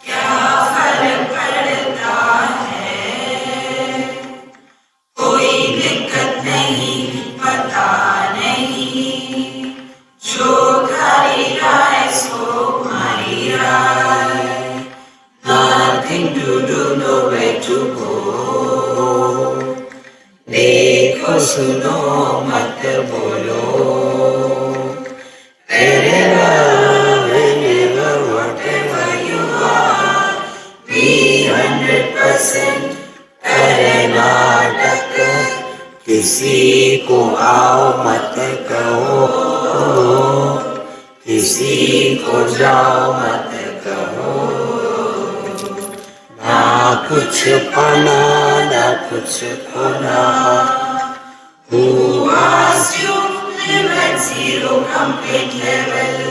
क्या फर्क पड़ता है, कोई दिक्कत नहीं, पता नहीं, जो धारी राय सो हमारी राय। Nothing to do, nowhere to go, देखो सुनो मत बोलो, wherever, whatever you are, be 100% करे नाटक, किसी को आओ मत कहो, किसी को जाओ मत कहो, ना कुछ पाना ना कुछ खोना। Who asked you live at zero complete level,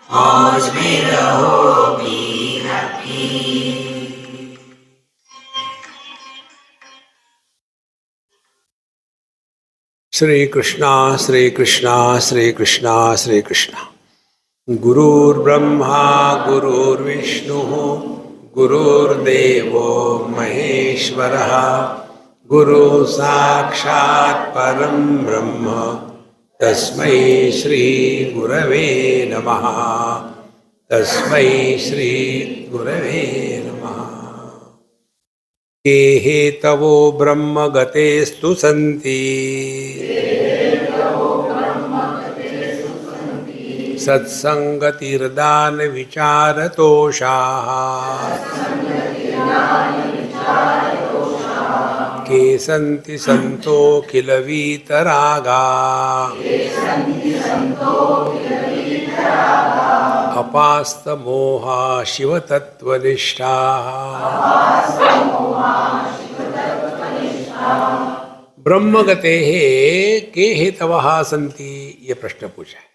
मौज में रहो, be happy। श्री कृष्णा श्री कृष्णा श्री कृष्णा श्री कृष्णा। गुरुर्ब्रह्मा गुरुर्विष्णु गुरुर्देवो महेश्वरः, गुरु साक्षात् परं ब्रह्म, तस्मै श्री गुरवे नमः, तस्मै श्री गुरवे नमः। के हेतवो ब्रह्म गतेस्तु सन्ति, सत्संगतिर्दान विचारतोषाः, के सन्ति सन्तो किल वीतरागा, अपास्तमोहा शिवतत्त्वनिष्ठाः। ब्रह्मगतेः के हेतवः सन्ति, ये प्रश्न पूछा है।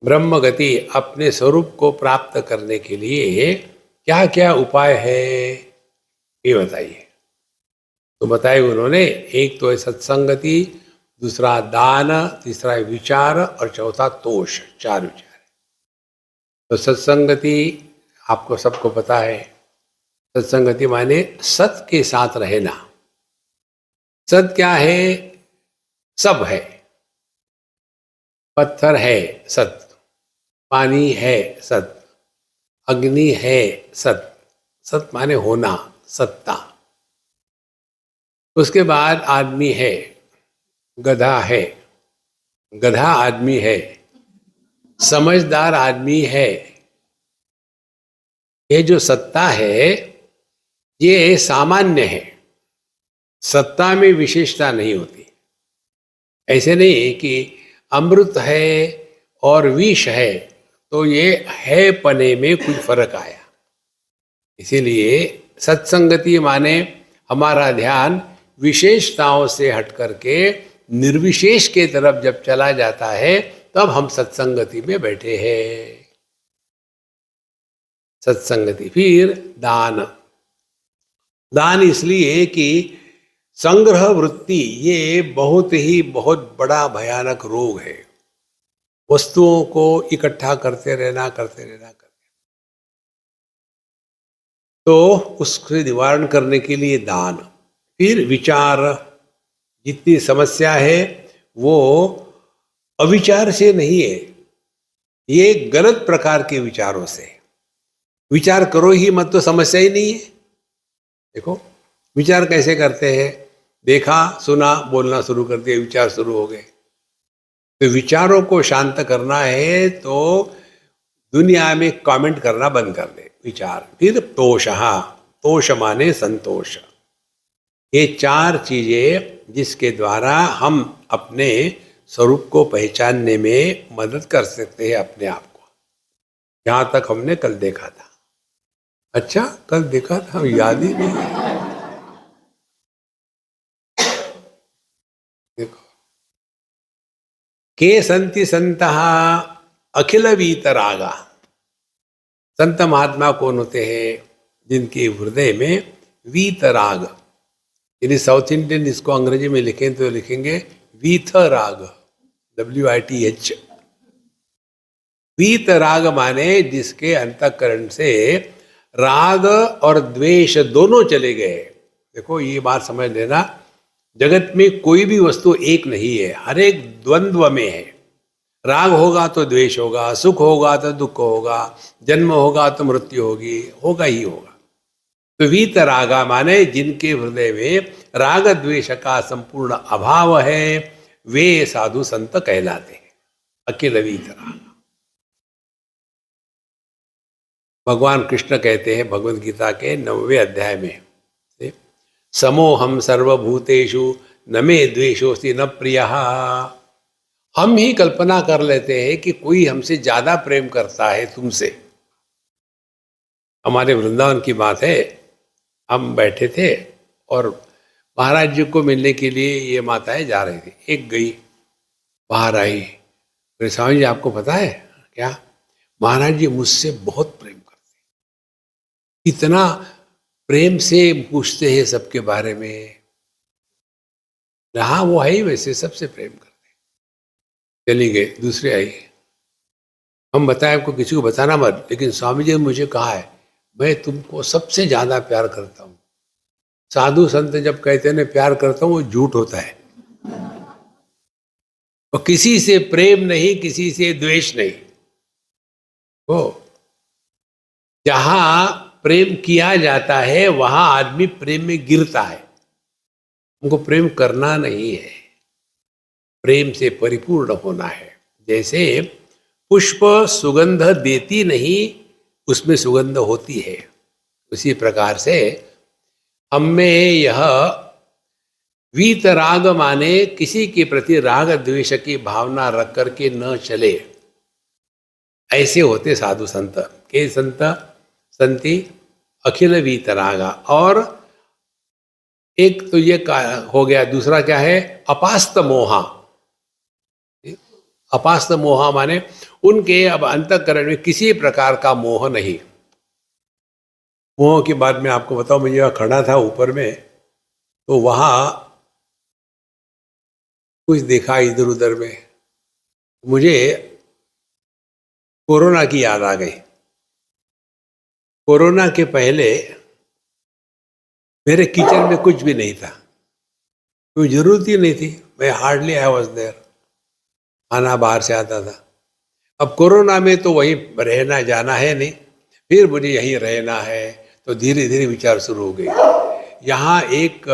ब्रह्मगति अपने स्वरूप को प्राप्त करने के लिए क्या क्या उपाय है, ये बताइए। तो बताए उन्होंने, एक तो है सत्संगति, दूसरा दान, तीसरा विचार और चौथा तोष, 4 विचार। तो सत्संगति आपको सबको पता है, सत्संगति माने सत के साथ रहना। सत क्या है? सब है। पत्थर है सत, पानी है सत, अग्नि है सत, सत माने होना, सत्ता। उसके बाद आदमी है, गधा है, गधा आदमी है, समझदार आदमी है। ये जो सत्ता है ये सामान्य है, सत्ता में विशेषता नहीं होती। ऐसे नहीं कि अमृत है और विष है तो ये है पने में कुछ फर्क आया। इसीलिए सत्संगति माने हमारा ध्यान विशेषताओं से हट करके निर्विशेष के तरफ जब चला जाता है तब हम सत्संगति में बैठे हैं। सत्संगति। फिर दान। दान इसलिए कि संग्रह वृत्ति ये बहुत बड़ा भयानक रोग है। वस्तुओं को इकट्ठा करते रहना तो उससे निवारण करने के लिए दान। फिर विचार। जितनी समस्या है वो अविचार से नहीं है, ये गलत प्रकार के विचारों से। विचार करो ही मत तो समस्या ही नहीं है। देखो विचार कैसे करते हैं, देखा सुना बोलना शुरू कर दिया, विचार शुरू हो गए। तो विचारों को शांत करना है तो दुनिया में कमेंट करना बंद कर दे विचार। फिर तोषः, तोष माने संतोष। ये 4 चीजें जिसके द्वारा हम अपने स्वरूप को पहचानने में मदद कर सकते हैं अपने आप को। यहां तक हमने कल देखा था। अच्छा कल देखा था, हम याद ही नहीं। देखो, के संति संतः अखिल वीतरागा। संत महात्मा कौन होते हैं? जिनके हृदय में वीतराग, यदि साउथ इंडियन इसको अंग्रेजी में लिखें तो लिखेंगे वीथराग, WITH। वीत राग माने जिसके अंतःकरण से राग और द्वेष दोनों चले गए। देखो ये बात समझ लेना, जगत में कोई भी वस्तु एक नहीं है, हर एक द्वंद्व में है। राग होगा तो द्वेष होगा, सुख होगा तो दुख होगा, जन्म होगा तो मृत्यु होगी, होगा ही होगा। तो वीत रागा माने जिनके हृदय में राग द्वेष का संपूर्ण अभाव है, वे साधु संत कहलाते हैं। अखिल वीत राग। भगवान कृष्ण कहते हैं भगवद गीता के 9वें अध्याय में, समोहम सर्वभूतेषु न मे द्वेषोस्ति न प्रियः। हम ही कल्पना कर लेते हैं कि कोई हमसे ज्यादा प्रेम करता है तुमसे। हमारे वृंदावन की बात है, हम बैठे थे और महाराज जी को मिलने के लिए ये माताएं जा रही थी। एक गई, बाहर आई, बोले स्वामी जी आपको पता है क्या, महाराज जी मुझसे बहुत प्रेम करते, इतना प्रेम से पूछते हैं सबके बारे में। हाँ वो है ही वैसे, सबसे प्रेम करते। चली गए, दूसरे आई, हम बताए आपको किसी को बताना मत, लेकिन स्वामी जी ने मुझे कहा है मैं तुमको सबसे ज्यादा प्यार करता हूं। साधु संत जब कहते हैं ना प्यार करता हूं, वो झूठ होता है। और किसी से प्रेम नहीं, किसी से द्वेष नहीं। वो जहां प्रेम किया जाता है वहां आदमी प्रेम में गिरता है। उनको प्रेम करना नहीं है, प्रेम से परिपूर्ण होना है। जैसे पुष्प सुगंध देती नहीं, उसमें सुगंध होती है, उसी प्रकार से हम में यह वीत राग माने किसी के प्रति राग द्वेष की भावना रख करके न चले, ऐसे होते साधु संत। के संत संति अखिल वीत रागा। और एक तो ये हो गया, दूसरा क्या है, अपास्त मोहा। अपास्त मोहा माने उनके अब अंतःकरण में किसी प्रकार का मोह नहीं। मोह की बात मैं आपको बताऊं, मैं यहाँ खड़ा था ऊपर में, तो वहां कुछ देखा इधर उधर में, मुझे कोरोना की याद आ गई। कोरोना के पहले मेरे किचन में कुछ भी नहीं था, कोई जरूरत ही नहीं थी, मैं हार्डली आई वाज देयर, खाना बाहर से आता था। अब कोरोना में तो वहीं रहना जाना है नहीं, फिर मुझे यहीं रहना है, तो धीरे धीरे विचार शुरू हो गए। यहाँ एक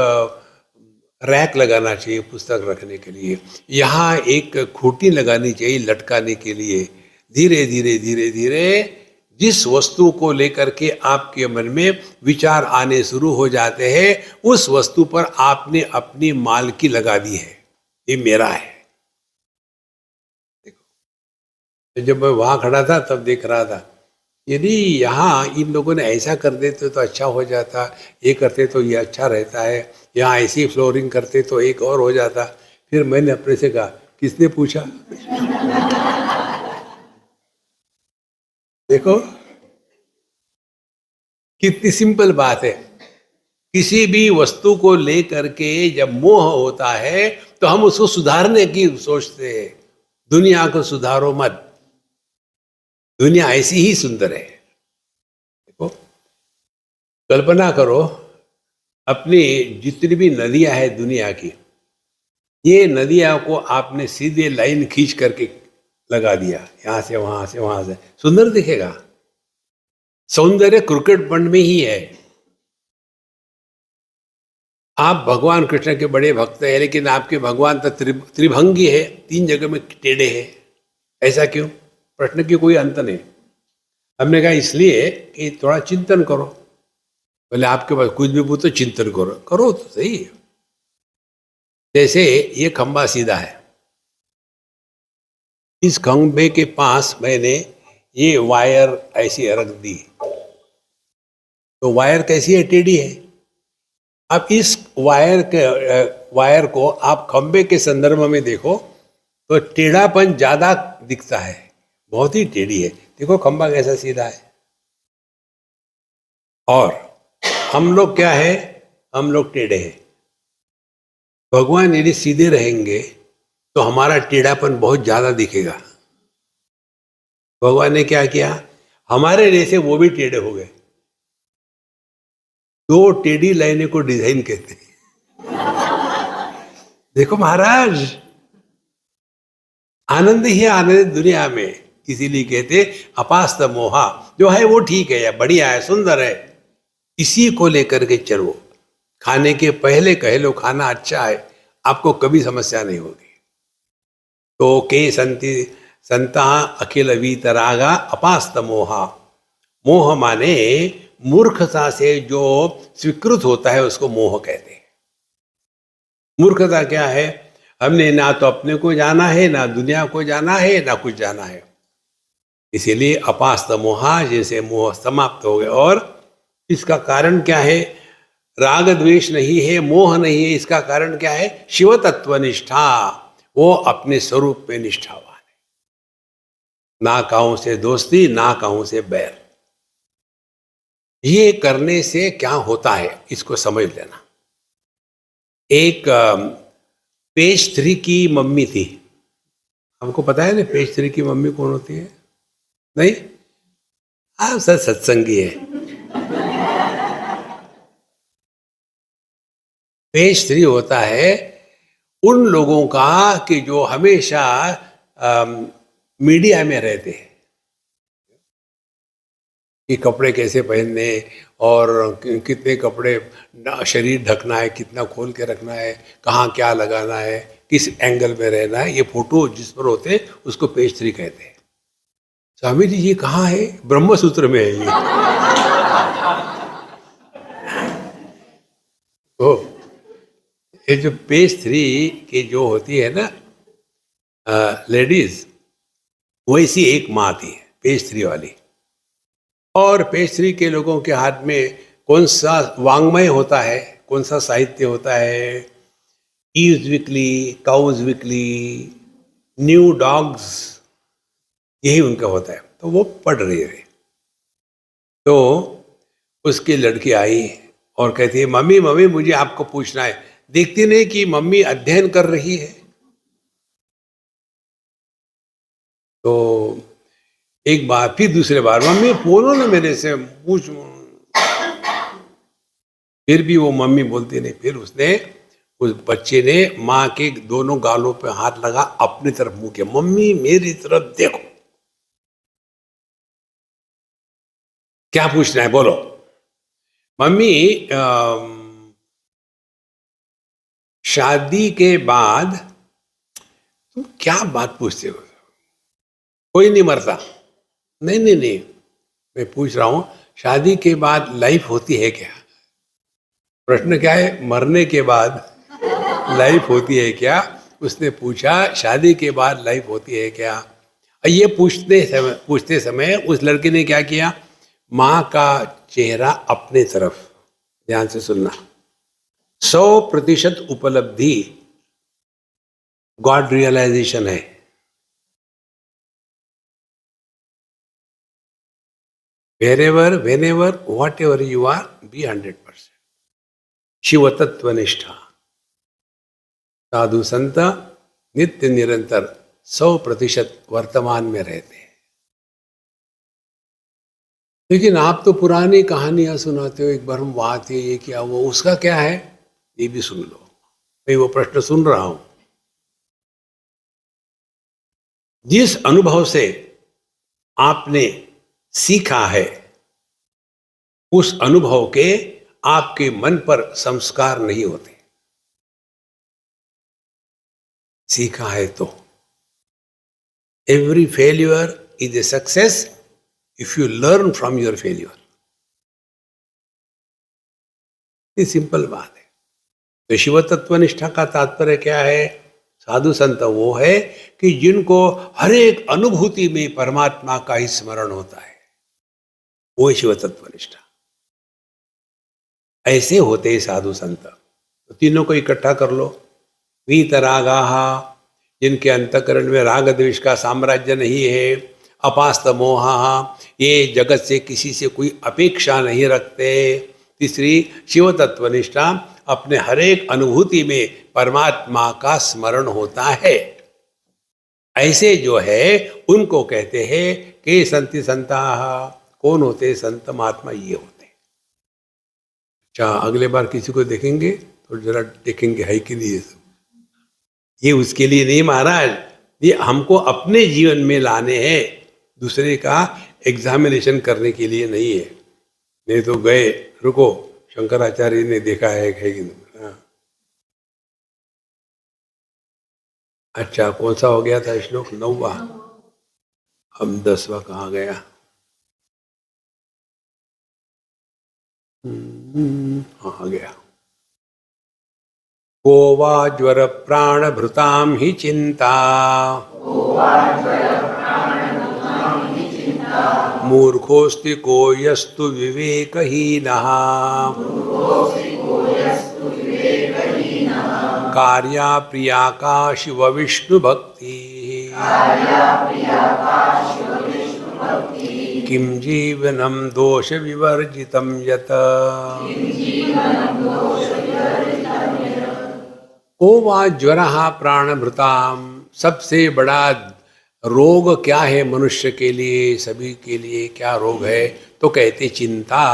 रैक लगाना चाहिए पुस्तक रखने के लिए, यहाँ एक खूंटी लगानी चाहिए लटकाने के लिए। धीरे धीरे धीरे धीरे जिस वस्तु को लेकर के आपके मन में विचार आने शुरू हो जाते हैं, उस वस्तु पर आपने अपनी मालकी लगा दी है, ये मेरा है। देखो, जब मैं वहां खड़ा था तब देख रहा था, यदि यहाँ इन लोगों ने ऐसा कर देते तो अच्छा हो जाता, ये करते तो ये अच्छा रहता है, यहाँ ऐसी फ्लोरिंग करते तो एक और हो जाता। फिर मैंने अपने से कहा, किसने पूछा? देखो कितनी सिंपल बात है। किसी भी वस्तु को लेकर के जब मोह होता है तो हम उसको सुधारने की सोचते हैं। दुनिया को सुधारो मत, दुनिया ऐसी ही सुंदर है। देखो कल्पना करो, अपनी जितनी भी नदियां हैं दुनिया की, ये नदियां को आपने सीधे लाइन खींच करके लगा दिया, यहां से वहां से वहां से, सुंदर दिखेगा? सौंदर्य क्रिकेट बंड में ही है। आप भगवान कृष्ण के बड़े भक्त हैं, लेकिन आपके भगवान तो त्रिभंगी है, 3 जगह में टेढ़े हैं। ऐसा क्यों? प्रश्न की कोई अंत नहीं। हमने कहा इसलिए कि थोड़ा चिंतन करो। बोले आपके पास कुछ भी पूछो, चिंतन करो, करो तो सही। जैसे ये खंबा सीधा है, इस खंबे के पास मैंने ये वायर ऐसी रख दी, तो वायर कैसी है? टेढ़ी है। अब इस वायर को आप खंबे के संदर्भ में देखो तो टेढ़ापन ज्यादा दिखता है, बहुत ही टेढ़ी है। देखो खंबा कैसा सीधा है। और हम लोग क्या है? हम लोग टेढ़े हैं। भगवान यदि सीधे रहेंगे तो हमारा टेढ़ापन बहुत ज्यादा दिखेगा। भगवान ने क्या किया, हमारे जैसे वो भी टेढ़े हो गए। दो टेढ़ी लाइनें को डिजाइन कहते हैं। देखो महाराज, आनंद ही आनंद दुनिया में, इसीलिए कहते अपास्त मोहा, जो है वो ठीक है या बढ़िया है, सुंदर है, इसी को लेकर के चलो। खाने के पहले कह लो खाना अच्छा है, आपको कभी समस्या नहीं होगी। तो के संति संता अखिल वीतरागा अपास्त मोहा। मोह माने मूर्खता से जो स्वीकृत होता है उसको मोह कहते हैं। मूर्खता क्या है, हमने ना तो अपने को जाना है, ना दुनिया को जाना है, ना कुछ जाना है। इसीलिए अपास्त मोहा, जैसे मोह समाप्त हो गए। और इसका कारण क्या है, राग द्वेष नहीं है, मोह नहीं है। इसका कारण क्या है, शिव तत्व निष्ठा, वो अपने स्वरूप में निष्ठावान है। ना कहूं से दोस्ती, ना कहूं से बैर। ये करने से क्या होता है इसको समझ लेना। एक पेज 3 की मम्मी थी, हमको पता है ना पेज 3 की मम्मी कौन होती है? नहीं, आप सर सत्संगी है। पेज 3 होता है उन लोगों का कि जो हमेशा मीडिया में रहते हैं कि कपड़े कैसे पहनने और कितने कपड़े, शरीर ढकना है, कितना खोल के रखना है, कहाँ क्या लगाना है, किस एंगल में रहना है। ये फोटो जिस पर होते हैं उसको पेज 3 कहते हैं। स्वामी जी ये कहाँ है? ब्रह्म सूत्र में है ये। तो ये जो पेज 3 की जो होती है ना लेडीज, वैसी एक माँ थी पेज 3 वाली। और पेज 3 के लोगों के हाथ में कौन सा वांग्मय होता है, कौन सा साहित्य होता है? ईव्स वीकली, काउज वीकली, न्यू डॉग्स, यही उनका होता है। तो वो पढ़ रही है। तो उसकी लड़की आई और कहती है, मम्मी मम्मी मुझे आपको पूछना है। देखती नहीं कि मम्मी अध्ययन कर रही है। तो एक बार फिर दूसरे बार, मम्मी बोलो ना मेरे से, पूछ। फिर भी वो मम्मी बोलती नहीं। फिर उसने, उस बच्चे ने माँ के दोनों गालों पे हाथ लगा, अपनी तरफ मुंह किया, मम्मी मेरी तरफ देखो। क्या पूछना है बोलो? मम्मी शादी के बाद तुम क्या बात पूछते हो? कोई नहीं मरता। नहीं नहीं नहीं, मैं पूछ रहा हूं शादी के बाद लाइफ होती है क्या? प्रश्न क्या है, मरने के बाद लाइफ होती है क्या? उसने पूछा शादी के बाद लाइफ होती है क्या? ये पूछते समय उस लड़के ने क्या किया, माँ का चेहरा अपने तरफ, ध्यान से सुनना, 100% उपलब्धि गॉड रियलाइजेशन है। whenever whatever you are, be 100%। Shiv तत्व निष्ठा, साधु संत नित्य निरंतर 100% वर्तमान में रहते हैं। लेकिन आप तो पुरानी कहानियां सुनाते हो, एक बार हम वहां थे, ये किया, वो, उसका क्या है? ये भी सुन लो। मैं वो प्रश्न सुन रहा हूं। जिस अनुभव से आपने सीखा है, उस अनुभव के आपके मन पर संस्कार नहीं होते। सीखा है तो every failure is a success if you learn from your failure. ये सिंपल बात है। तो शिव तत्वनिष्ठा का तात्पर्य क्या है? साधु संत वो है कि जिनको हर एक अनुभूति में परमात्मा का ही स्मरण होता है, वो शिव तत्वनिष्ठा। ऐसे होते हैं साधु संत। तो तीनों को इकट्ठा कर लो। वीतरागाहा, जिनके अंतकरण में राग द्वेष का साम्राज्य नहीं है। अपास्त मोहा, ये जगत से किसी से कोई अपेक्षा नहीं रखते। तीसरी शिव तत्वनिष्ठा, अपने हर एक अनुभूति में परमात्मा का स्मरण होता है। ऐसे जो है उनको कहते हैं के संति संताः। कौन होते संत महात्मा? ये होते। अच्छा, अगले बार किसी को देखेंगे तो जरा देखेंगे है कि नहीं ये सब। ये उसके लिए नहीं महाराज, ये हमको अपने जीवन में लाने हैं, दूसरे का एग्जामिनेशन करने के लिए नहीं है। नहीं तो गए, रुको शंकराचार्य ने देखा है कि नहीं। हाँ। अच्छा, कौन सा हो गया था श्लोक? 9वां। हम 10वां कहाँ गया? हाँ, आ गया। को वा ज्वर प्राण भृताम ही चिंता, मूर्खोस्ति को यस्तु विवेकहीनः, कार्या प्रिया का शिव विष्णु भक्ति, किम जीवनम दोष विवर्जितम यत। को वा ज्वरः प्राणभृताम। सबसे बड़ा रोग क्या है मनुष्य के लिए, सभी के लिए क्या रोग है? तो कहते चिंता।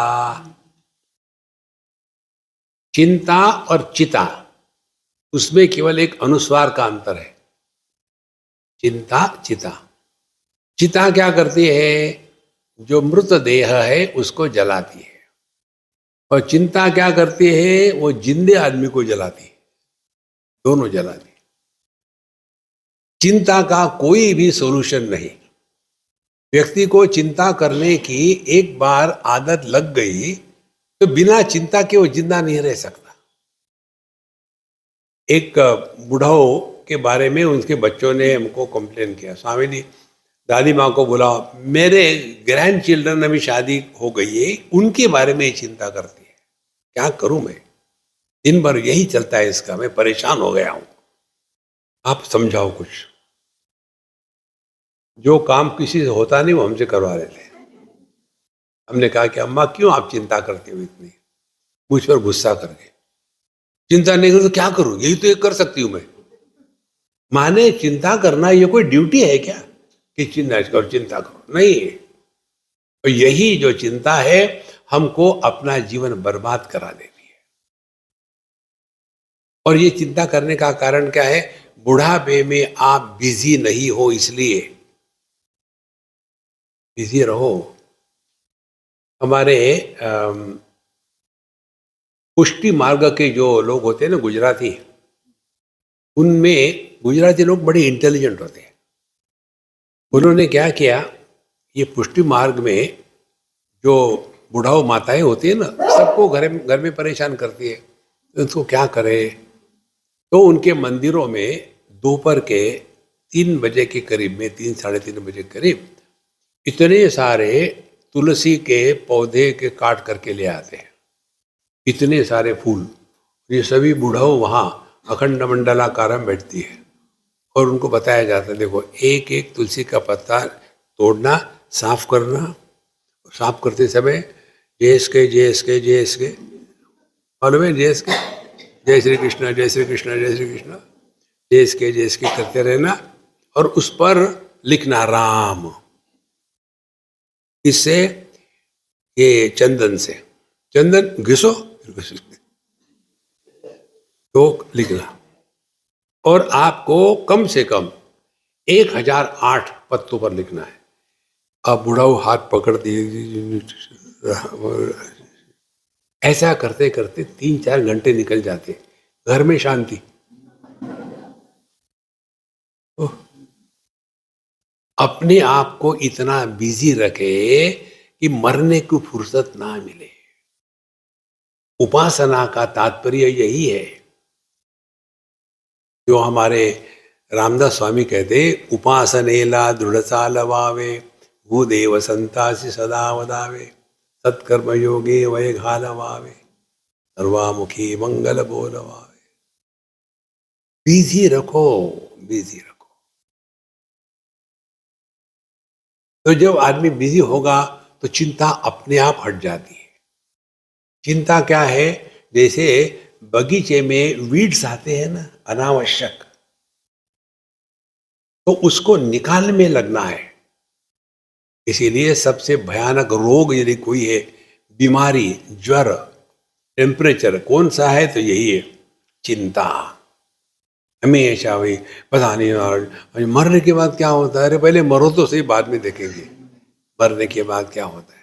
चिंता और चिता, उसमें केवल एक अनुस्वार का अंतर है। चिंता चिता। चिता क्या करती है? जो मृत देह है उसको जलाती है, और चिंता क्या करती है? वो जिंदे आदमी को जलाती है, दोनों जलाती है। चिंता का कोई भी सॉल्यूशन नहीं। व्यक्ति को चिंता करने की एक बार आदत लग गई तो बिना चिंता के वो जिंदा नहीं रह सकता। एक बुढ़ाओ के बारे में उनके बच्चों ने हमको कंप्लेन किया, स्वामी जी दादी माँ को बुलाओ, मेरे ग्रैंड चिल्ड्रन अभी शादी हो गई है, उनके बारे में चिंता करती है। क्या करूं मैं, दिन भर यही चलता है इसका, मैं परेशान हो गया हूं, आप समझाओ कुछ। जो काम किसी से होता नहीं वो हमसे करवा लेते हैं। हमने कहा कि अम्मा क्यों आप चिंता करती हो इतनी, मुझ पर गुस्सा करके। चिंता नहीं करो तो क्या करूं, यही तो एक कर सकती हूं मैं। माने चिंता करना ये कोई ड्यूटी है क्या कि चिंता करो? नहीं। तो यही जो चिंता है हमको अपना जीवन बर्बाद करा देती है। और ये चिंता करने का कारण क्या है? बुढ़ापे में आप बिजी नहीं हो, इसलिए बिजी रहो। हमारे पुष्टि मार्ग के जो लोग होते हैं ना, गुजराती, उनमें गुजराती लोग बड़े इंटेलिजेंट होते हैं। उन्होंने क्या किया, ये पुष्टि मार्ग में जो बुढ़ाऊ माताएं होती है ना, सबको घर में परेशान करती है, उसको क्या करे? तो उनके मंदिरों में दोपहर के 3 बजे के करीब में, 3 साढ़े 3 बजे करीब, इतने सारे तुलसी के पौधे के काट करके ले आते हैं, इतने सारे फूल। ये सभी बुढ़ाऊ वहाँ अखंड मंडलाकार में बैठती है और उनको बताया जाता है, देखो एक एक तुलसी का पत्ता तोड़ना, साफ करना, साफ करते समय जय के जय के जय के, मालूम है जय के, जय श्री कृष्ण जय श्री कृष्ण जय श्री कृष्ण, जय के करते रहना, और उस पर लिखना राम। इससे ये चंदन से, चंदन घिसो तो लिखना, और आपको कम से कम 1008 पत्तों पर लिखना है। अब बुढ़ाऊ हाथ पकड़ दिए, ऐसा करते करते 3-4 घंटे निकल जाते, घर में शांति। अपने आप को इतना बिजी रखे कि मरने की फुर्सत ना मिले। उपासना का तात्पर्य यही है, जो हमारे रामदास स्वामी कहते, उपासनेला दृढ़ता लवावे, भूदेव संतासी सदा वदावे, सत्कर्म योगे वय घालवावे, सर्वामुखी मंगल बोलवावे। बिजी रखो, बिजी रखो। तो जब आदमी बिजी होगा तो चिंता अपने आप हट जाती है। चिंता क्या है? जैसे बगीचे में वीड्स आते हैं ना, अनावश्यक, तो उसको निकालने में लगना है। इसीलिए सबसे भयानक रोग यदि कोई है, बीमारी, ज्वर, टेम्परेचर कौन सा है, तो यही है चिंता। हमेशा वही, पता नहीं यार मरने के बाद क्या होता है। अरे पहले मरो तो सही, बाद में देखेंगे मरने के बाद क्या होता है।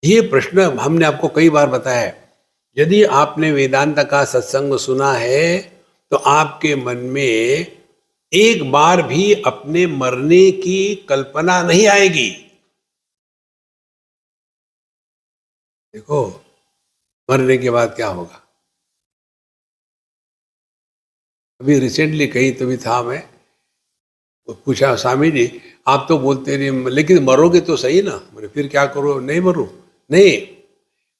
ये प्रश्न हमने आपको कई बार बताया है। यदि आपने वेदांत का सत्संग सुना है तो आपके मन में एक बार भी अपने मरने की कल्पना नहीं आएगी। देखो मरने के बाद क्या होगा। अभी रिसेंटली कहीं तो भी था, मैं तो पूछा, स्वामी जी आप तो बोलते नहीं लेकिन मरोगे तो सही ना। बोले फिर क्या करो, नहीं मरो। नहीं,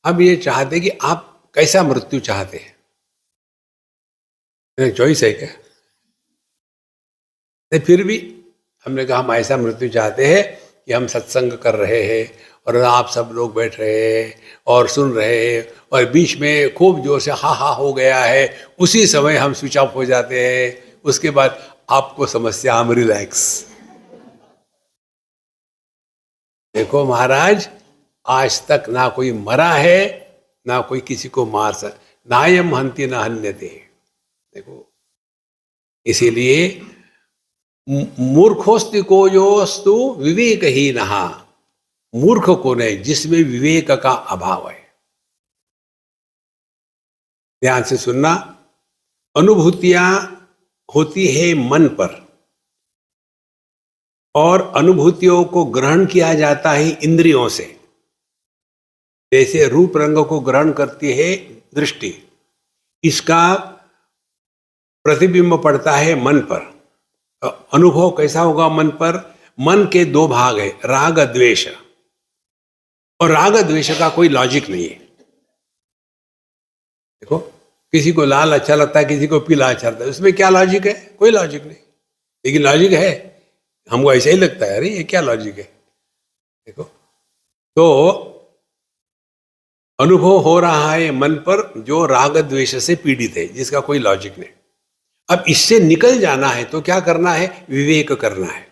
हम ये चाहते कि आप कैसा मृत्यु चाहते हैं, चॉइस है क्या। नहीं, फिर भी हमने कहा हम ऐसा मृत्यु चाहते हैं कि हम सत्संग कर रहे हैं और आप सब लोग बैठ रहे हैं और सुन रहे हैं और बीच में खूब जोर से हा हा हो गया है, उसी समय हम स्विच ऑफ हो जाते हैं। उसके बाद आपको समस्या, हम रिलैक्स। देखो महाराज, आज तक ना कोई मरा है ना कोई किसी को मार नायम हंति न हन्यते। देखो इसीलिए मूर्खोस्ति को योस्तु विवेक ही नहा। मूर्ख कौन है, जिसमें विवेक का अभाव है। ध्यान से सुनना, अनुभूतियां होती है मन पर और अनुभूतियों को ग्रहण किया जाता है इंद्रियों से। जैसे रूप रंग को ग्रहण करती है दृष्टि, इसका प्रतिबिंब पड़ता है मन पर। अनुभव कैसा होगा मन पर। मन के दो भाग है, राग द्वेष। और राग द्वेष का कोई लॉजिक नहीं है। देखो किसी को लाल अच्छा लगता है, किसी को पीला अच्छा लगता है, उसमें क्या लॉजिक है, कोई लॉजिक नहीं। लेकिन लॉजिक है, हमको ऐसा ही लगता है, अरे ये क्या लॉजिक है। देखो तो अनुभव हो रहा है मन पर जो राग द्वेष से पीड़ित है, जिसका कोई लॉजिक नहीं। अब इससे निकल जाना है तो क्या करना है, विवेक करना है।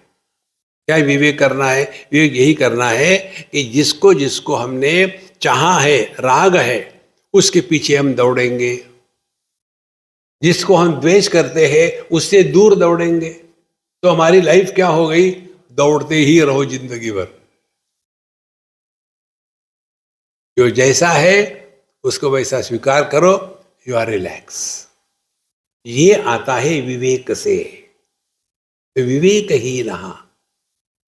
क्या विवेक करना है, विवेक यही करना है कि जिसको जिसको हमने चाहा है, राग है, उसके पीछे हम दौड़ेंगे। जिसको हम द्वेष करते हैं उससे दूर दौड़ेंगे। तो हमारी लाइफ क्या हो गई, दौड़ते ही रहो जिंदगी भर। जो जैसा है उसको वैसा स्वीकार करो, यू आर रिलैक्स। ये आता है विवेक से। तो विवेक ही नहा।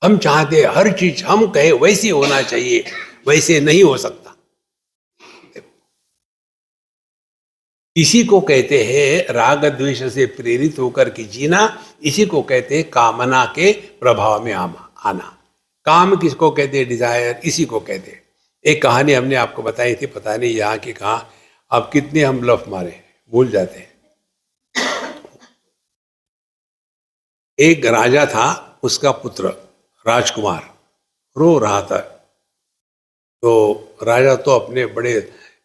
हम चाहते हर चीज हम कहे वैसी होना चाहिए, वैसे नहीं हो सकता। इसी को कहते हैं राग द्वेष से प्रेरित होकर के जीना। इसी को कहते हैं कामना के प्रभाव में आना। काम किसको कहते हैं, डिजायर, इसी को कहते हैं। एक कहानी हमने आपको बताई थी, पता नहीं यहाँ की कहाँ, अब कितने हम ब्लफ मारे भूल जाते हैं। एक राजा था, उसका पुत्र राजकुमार रो रहा था। तो राजा तो अपने बड़े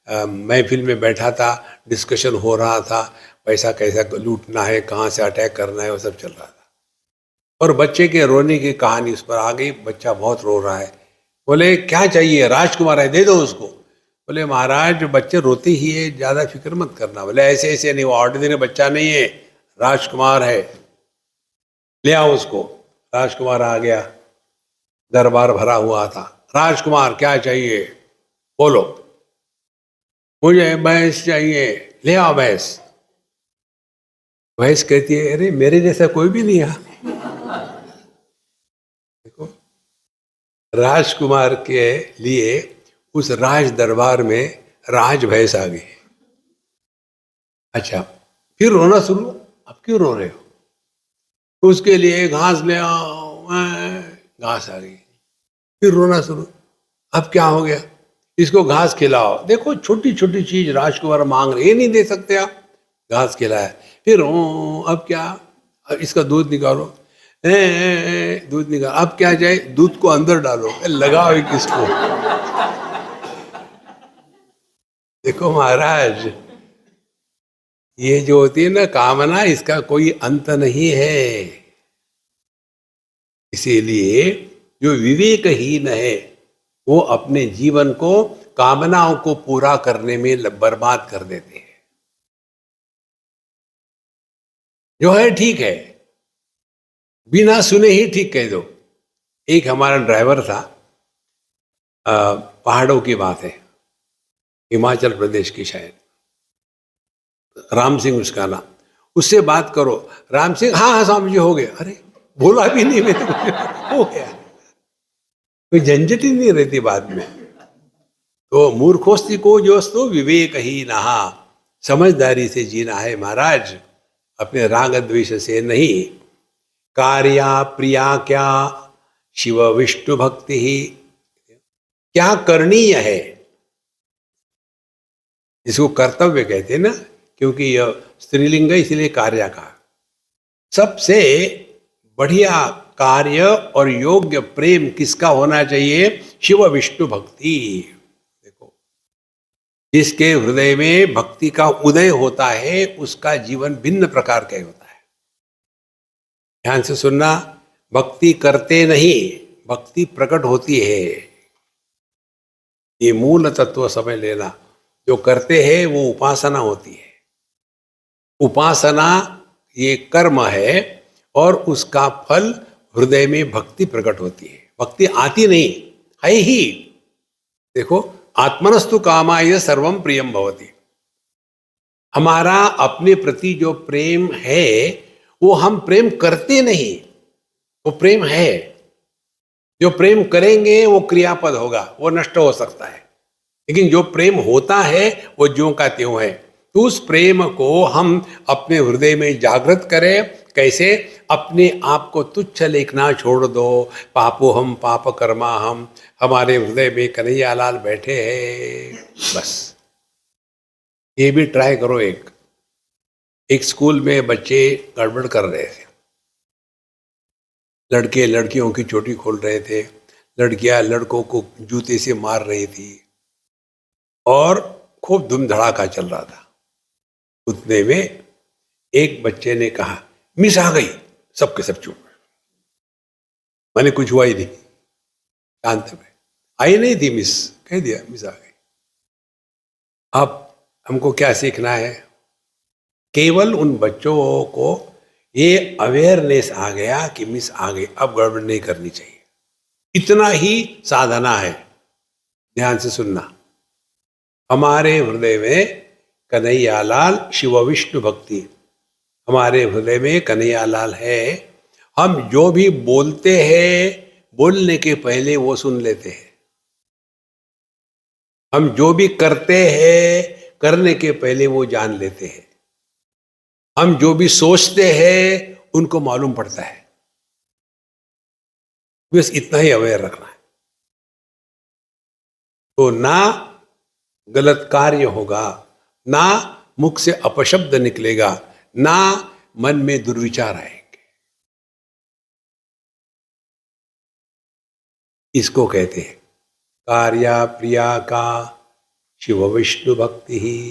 महफिल में बैठा था, डिस्कशन हो रहा था, पैसा कैसा लूटना है, कहाँ से अटैक करना है, वो सब चल रहा था। और बच्चे के रोने की कहानी उस पर आ गई। बच्चा बहुत रो रहा है। बोले क्या चाहिए, राजकुमार है दे दो उसको। बोले महाराज बच्चे रोते ही है, ज़्यादा फिक्र मत करना। बोले ऐसे ऐसे नहीं, वो ऑर्डिनरी बच्चा नहीं है, राजकुमार है, ले आओ उसको। राजकुमार आ गया, दरबार भरा हुआ था। राजकुमार क्या चाहिए, बोलो। मुझे भैंस चाहिए, ले आओ भैंस। भैंस कहती है अरे मेरे जैसा कोई भी नहीं है। देखो राजकुमार के लिए उस राज दरबार में राज भैंस आ गई। अच्छा फिर रोना शुरू, अब क्यों रो रहे हो। उसके लिए घास ले आओ, घास आ गई। फिर रोना शुरू, अब क्या हो गया, इसको घास खिलाओ। देखो छोटी छोटी चीज राजकुमार मांग रहे, ये नहीं दे सकते आप। घास खिलाया। फिर अब क्या, अब इसका दूध निकालो, दूध निकालो। अब क्या चाहिए, दूध को अंदर डालो, लगाओ किसको। देखो महाराज, ये जो होती है ना कामना, इसका कोई अंत नहीं है। इसीलिए जो विवेकहीन है वो अपने जीवन को कामनाओं को पूरा करने में बर्बाद कर देते हैं। जो है ठीक है, बिना सुने ही ठीक कह दो। एक हमारा ड्राइवर था, पहाड़ों की बात है, हिमाचल प्रदेश की शायद, राम सिंह उसका नाम। उससे बात करो, राम सिंह, हाँ हाँ स्वामी जी हो गया। अरे बोला भी नहीं मैंने, हो गया। कोई झंझट ही नहीं रहती बाद में। तो मूर्खोस्ती को जोस्तो विवेक ही नहा, समझदारी से जीना है महाराज, अपने राग द्वेष से नहीं। कार्या प्रिया क्या शिव विष्णु भक्ति ही, क्या करणीय है, इसको कर्तव्य कहते हैं ना, क्योंकि यह स्त्रीलिंग है इसलिए कार्य का। सबसे बढ़िया कार्य और योग्य प्रेम किसका होना चाहिए? शिव विष्णु भक्ति। देखो, जिसके हृदय में भक्ति का उदय होता है उसका जीवन भिन्न प्रकार का होता है। ध्यान से सुनना, भक्ति करते नहीं, भक्ति प्रकट होती है। ये मूल तत्व समझ लेना। जो करते हैं वो उपासना होती है। उपासना ये कर्म है और उसका फल हृदय में भक्ति प्रकट होती है। भक्ति आती नहीं है ही। देखो, आत्मनस्तु कामाय सर्वम प्रियम भवति। हमारा अपने प्रति जो प्रेम है वो हम प्रेम करते नहीं, वो प्रेम है। जो प्रेम करेंगे वो क्रियापद होगा, वो नष्ट हो सकता है। लेकिन जो प्रेम होता है वो ज्यों का त्यों है। तो उस प्रेम को हम अपने हृदय में जागृत करें। कैसे? अपने आप को तुच्छ लेखना छोड़ दो। पापो हम पाप कर्मा हम, हमारे हृदय में कन्हैया लाल बैठे हैं। बस ये भी ट्राई करो। एक स्कूल में बच्चे गड़बड़ कर रहे थे। लड़के लड़कियों की चोटी खोल रहे थे, लड़कियां लड़कों को जूते से मार रही थी और खूब धूम धड़ाका चल रहा था। उतने में एक बच्चे ने कहा, मिस आ गई। सबके सब चुप। मैंने कुछ हुआ ही नहीं, शांत में। आई नहीं थी मिस, कह दिया मिस आ गई। अब हमको क्या सीखना है? केवल उन बच्चों को ये अवेयरनेस आ गया कि मिस आ गई, अब गड़बड़ नहीं करनी चाहिए। इतना ही साधना है। ध्यान से सुनना। हमारे हृदय में कन्हैया लाल शिव विष्णु भक्ति, हमारे हृदय में कन्हैया लाल है। हम जो भी बोलते हैं बोलने के पहले वो सुन लेते हैं। हम जो भी करते हैं करने के पहले वो जान लेते हैं। हम जो भी सोचते हैं उनको मालूम पड़ता है। बस इतना ही अवेयर रखना है। तो ना गलत कार्य होगा, ना मुख से अपशब्द निकलेगा, ना मन में दुर्विचार आएंगे। इसको कहते हैं कार्या प्रिया का शिव विष्णु भक्ति ही।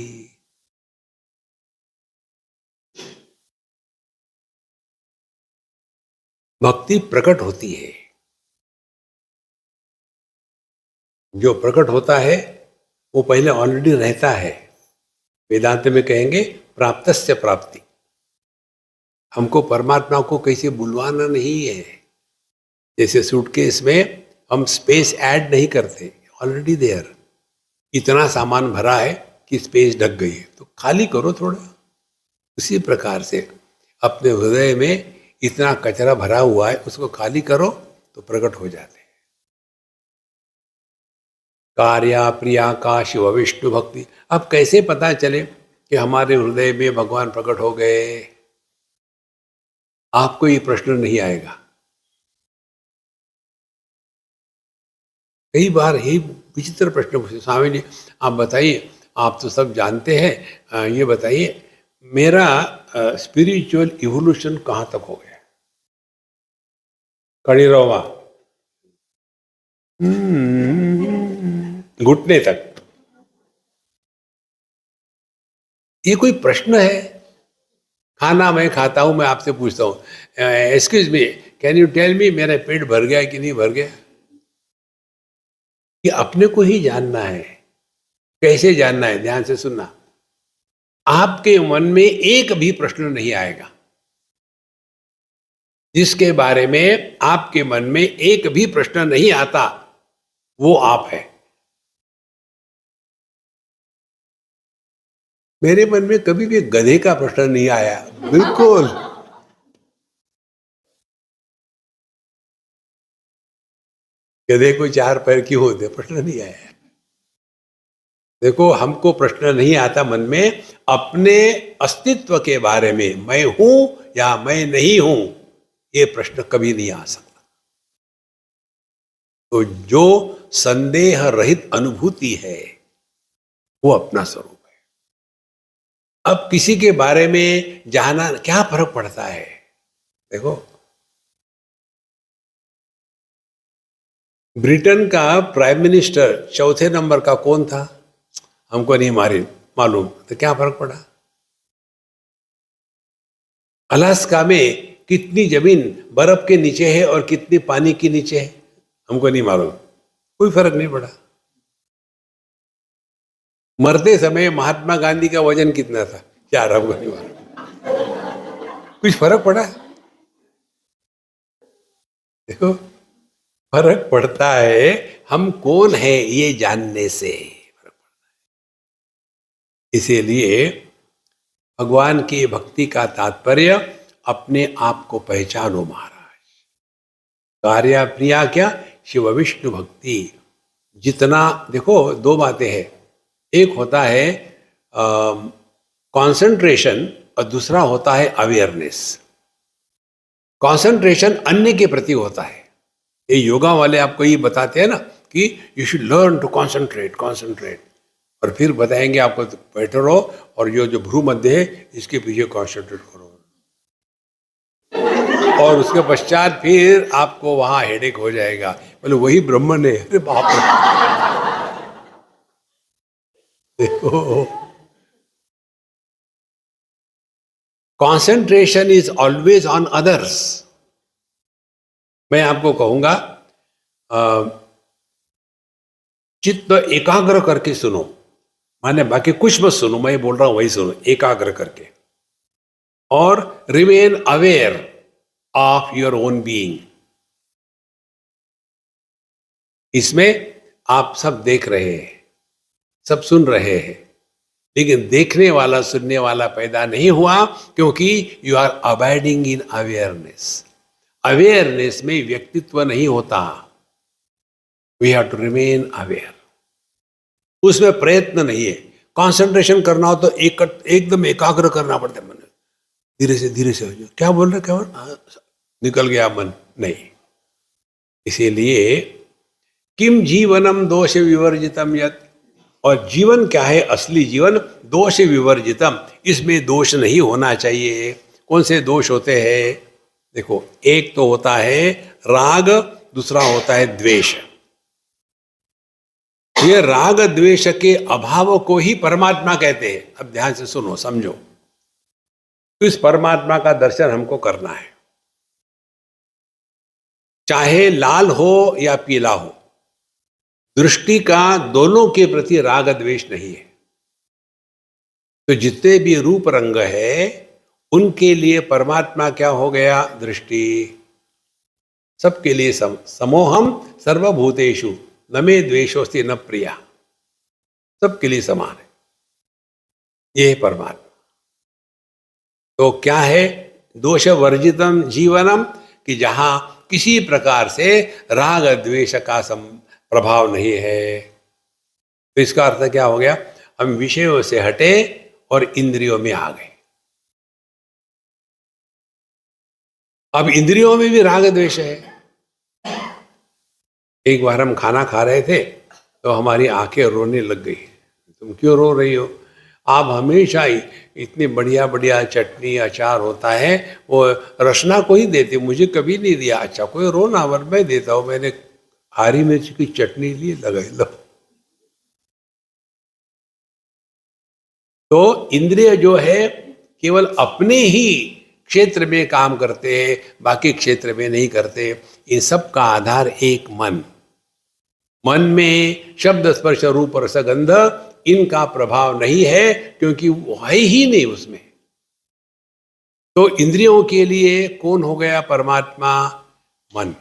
भक्ति प्रकट होती है। जो प्रकट होता है वो पहले ऑलरेडी रहता है। वेदांत में कहेंगे प्राप्तस्य प्राप्ति। हमको परमात्मा को कैसे बुलवाना नहीं है। जैसे सूटकेस में हम स्पेस ऐड नहीं करते, ऑलरेडी देयर। इतना सामान भरा है कि स्पेस ढक गई है, तो खाली करो थोड़ा। उसी प्रकार से अपने हृदय में इतना कचरा भरा हुआ है, उसको खाली करो तो प्रकट हो जाते हैं। कार्या प्रिया का शिव विष्णु भक्ति। अब कैसे पता चले कि हमारे हृदय में भगवान प्रकट हो गए? आपको ये प्रश्न नहीं आएगा। कई बार ये विचित्र प्रश्न पूछते, स्वामी जी आप बताइए, आप तो सब जानते हैं, ये बताइए मेरा स्पिरिचुअल इवोल्यूशन कहाँ तक हो गया? कड़ी रोमा घुटने तक। ये कोई प्रश्न है? खाना मैं खाता हूं, मैं आपसे पूछता हूं excuse me can you tell me मेरा पेट भर गया कि नहीं भर गया? ये अपने को ही जानना है। कैसे जानना है? ध्यान से सुनना। आपके मन में एक भी प्रश्न नहीं आएगा जिसके बारे में आपके मन में एक भी प्रश्न नहीं आता, वो आप है। मेरे मन में कभी भी गधे का प्रश्न नहीं आया, बिल्कुल। गधे को 4 पैर क्यों होते, प्रश्न नहीं आया। देखो, हमको प्रश्न नहीं आता मन में अपने अस्तित्व के बारे में, मैं हूं या मैं नहीं हूं, ये प्रश्न कभी नहीं आ सकता। तो जो संदेह रहित अनुभूति है वो अपना स्वरूप है। अब किसी के बारे में जानना क्या फर्क पड़ता है? देखो, ब्रिटेन का प्राइम मिनिस्टर 4थे नंबर का कौन था? हमको नहीं मालूम, तो क्या फर्क पड़ा? अलास्का में कितनी जमीन बर्फ के नीचे है और कितनी पानी के नीचे है, हमको नहीं मालूम, कोई फर्क नहीं पड़ा। मरते समय महात्मा गांधी का वजन कितना था, क्या हमको नहीं मालूम, कुछ फर्क पड़ा? देखो, फर्क पड़ता है हम कौन है ये जानने से फर्क पड़ता है। इसीलिए भगवान की भक्ति का तात्पर्य अपने आप को पहचानो महाराज। कार्य प्रिया क्या? शिव विष्णु भक्ति। जितना देखो, 2 बातें हैं, एक होता है कंसंट्रेशन और दूसरा होता है अवेयरनेस। कंसंट्रेशन अन्य के प्रति होता है। ये योगा वाले आपको ये बताते हैं ना कि you should learn to concentrate, और फिर बताएंगे आपको बैठे रहो और ये जो भ्रू मध्य है इसके पीछे कंसंट्रेट करो, और उसके पश्चात फिर आपको वहां हेडेक हो जाएगा। बोले वही ब्रह्मन है। अरे बाप रे! देखो, concentration is always on others. मैं आपको कहूंगा चित्त एकाग्र करके सुनो, माने बाकी कुछ मत सुनो, मैं बोल रहा हूं वही सुनो, एकाग्र करके, और remain aware of your own being. इसमें आप सब देख रहे हैं, सब सुन रहे हैं, लेकिन देखने वाला सुनने वाला पैदा नहीं हुआ, क्योंकि you are abiding in awareness. Awareness में व्यक्तित्व नहीं होता, we have to remain aware. उसमें प्रयत्न नहीं है। कंसंट्रेशन करना हो तो एकदम एकाग्र करना पड़ता है मन। धीरे से क्या बोल रहे, क्या बोल रहे? निकल गया मन, नहीं। इसीलिए किम जीवनम दोष विवर्जितम यत्, और जीवन क्या है? असली जीवन दोष विवर्जितम, इसमें दोष नहीं होना चाहिए। कौन से दोष होते हैं? देखो, एक तो होता है राग, दूसरा होता है द्वेष। ये राग द्वेष के अभाव को ही परमात्मा कहते हैं। अब ध्यान से सुनो, समझो। तो इस परमात्मा का दर्शन हमको करना है, चाहे लाल हो या पीला हो, दृष्टि का दोनों के प्रति राग द्वेष नहीं है। तो जितने भी रूप रंग है उनके लिए परमात्मा क्या हो गया? दृष्टि। सबके लिए समोहम सर्वभूतेषु न मे द्वेषोस्ति न प्रिया, सबके लिए समान है, ये है परमात्मा। तो क्या है? दोष वर्जितम जीवनम, कि जहां किसी प्रकार से राग द्वेष का प्रभाव नहीं है। तो इसका अर्थ क्या हो गया? हम विषयों से हटे और इंद्रियों में आ गए। अब इंद्रियों में भी राग द्वेष है। एक बार हम खाना खा रहे थे तो हमारी आंखें रोने लग गई। तुम क्यों रो रही हो? आप हमेशा ही इतनी बढ़िया बढ़िया चटनी अचार होता है, वो रचना को ही देते, मुझे कभी नहीं दिया। अच्छा, कोई रो ना, वर मैं देता हूँ। मैंने हरी मिर्च की चटनी ली, लगाई लो। तो इंद्रिय जो है केवल अपने ही क्षेत्र में काम करते हैं, बाकी क्षेत्र में नहीं करते। इन सब का आधार एक मन। मन में शब्द स्पर्श रूप रस गंध इनका प्रभाव नहीं है, क्योंकि वो है ही नहीं उसमें। तो इंद्रियों के लिए कौन हो गया परमात्मा? मन।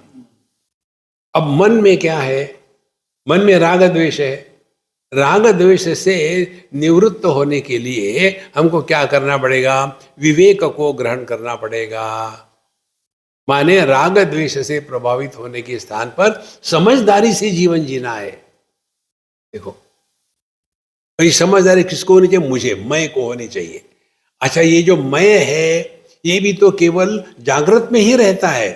अब मन में क्या है? मन में राग द्वेष है। राग द्वेष से निवृत्त होने के लिए हमको क्या करना पड़ेगा? विवेक को ग्रहण करना पड़ेगा। माने राग द्वेष से प्रभावित होने के स्थान पर समझदारी से जीवन जीना है। देखो, ये समझदारी किसको होनी चाहिए? मुझे, मैं को होनी चाहिए। अच्छा, ये जो मैं है ये भी तो केवल जागृत में ही रहता है,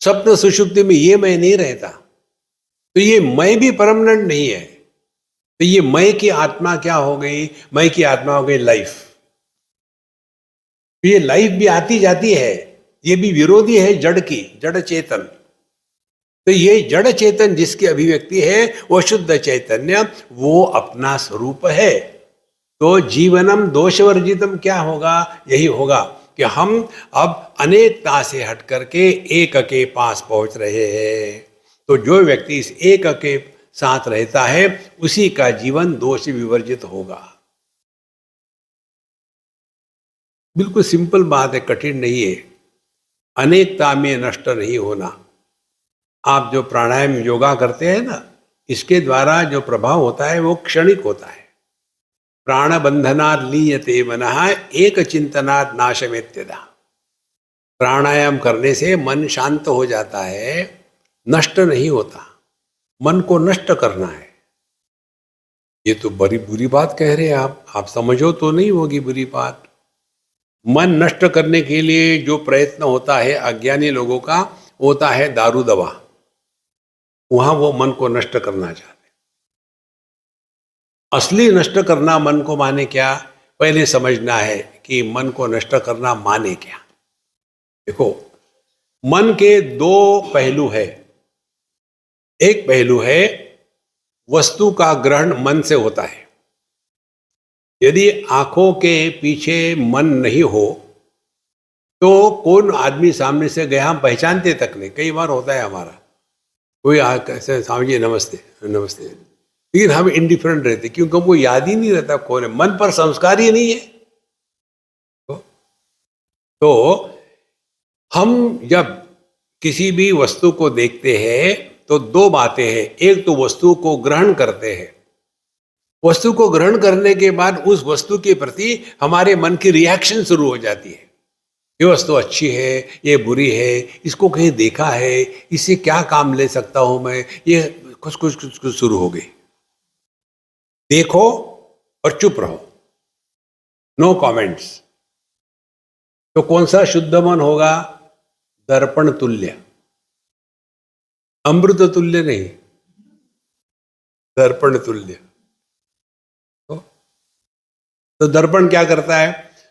स्वप्न सुषुप्ति में ये मैं नहीं रहता। तो ये मैं भी परमानेंट नहीं है। तो ये मैं की आत्मा क्या हो गई? मैं की आत्मा हो गई लाइफ। ये लाइफ भी आती जाती है, ये भी विरोधी है जड़ की, जड़ चेतन। तो ये जड़ चेतन जिसकी अभिव्यक्ति है वो शुद्ध चैतन्य, वो अपना स्वरूप है। तो जीवनम दोषवर्जितम क्या होगा? यही होगा कि हम अब अनेकता से हट करके एक के पास पहुंच रहे हैं। तो जो व्यक्ति इस एक के साथ रहता है उसी का जीवन दोष विवर्जित होगा। बिल्कुल सिंपल बात है, कठिन नहीं है। अनेकता में नष्ट नहीं होना। आप जो प्राणायाम योगा करते हैं ना, इसके द्वारा जो प्रभाव होता है वो क्षणिक होता है। प्राण बंधनात् लीयते मनः एक चिंतनात् नाशमेत्यदा। प्राणायाम करने से मन शांत हो जाता है, नष्ट नहीं होता। मन को नष्ट करना है, ये तो बड़ी बुरी बात कह रहे हैं आप समझो तो नहीं होगी बुरी बात। मन नष्ट करने के लिए जो प्रयत्न होता है अज्ञानी लोगों का, होता है दारू दवा। वहां वो मन को नष्ट करना चाहते। असली नष्ट करना मन को माने क्या? पहले समझना है कि मन को नष्ट करना माने क्या। देखो, मन के दो पहलू है। एक पहलू है वस्तु का ग्रहण मन से होता है। यदि आंखों के पीछे मन नहीं हो तो कौन आदमी सामने से गया हम पहचानते तक नहीं। कई बार होता है हमारा, कोई कैसे स्वामी जी नमस्ते नमस्ते, लेकिन हम इंडिफरेंट रहते क्योंकि हमको याद ही नहीं रहता कौन है। मन पर संस्कार ही नहीं है। तो हम जब किसी भी वस्तु को देखते हैं तो दो बातें हैं। एक तो वस्तु को ग्रहण करते हैं, वस्तु को ग्रहण करने के बाद उस वस्तु के प्रति हमारे मन की रिएक्शन शुरू हो जाती है। ये वस्तु अच्छी है, ये बुरी है, इसको कहीं देखा है, इससे क्या काम ले सकता हूं मैं, ये कुछ कुछ कुछ कुछ शुरू हो गई। देखो और चुप रहो, नो कमेंट्स। तो कौन सा शुद्ध मन होगा? दर्पण तुल्य, अमृत तुल्य नहीं, दर्पण तुल्य। तो दर्पण क्या करता है?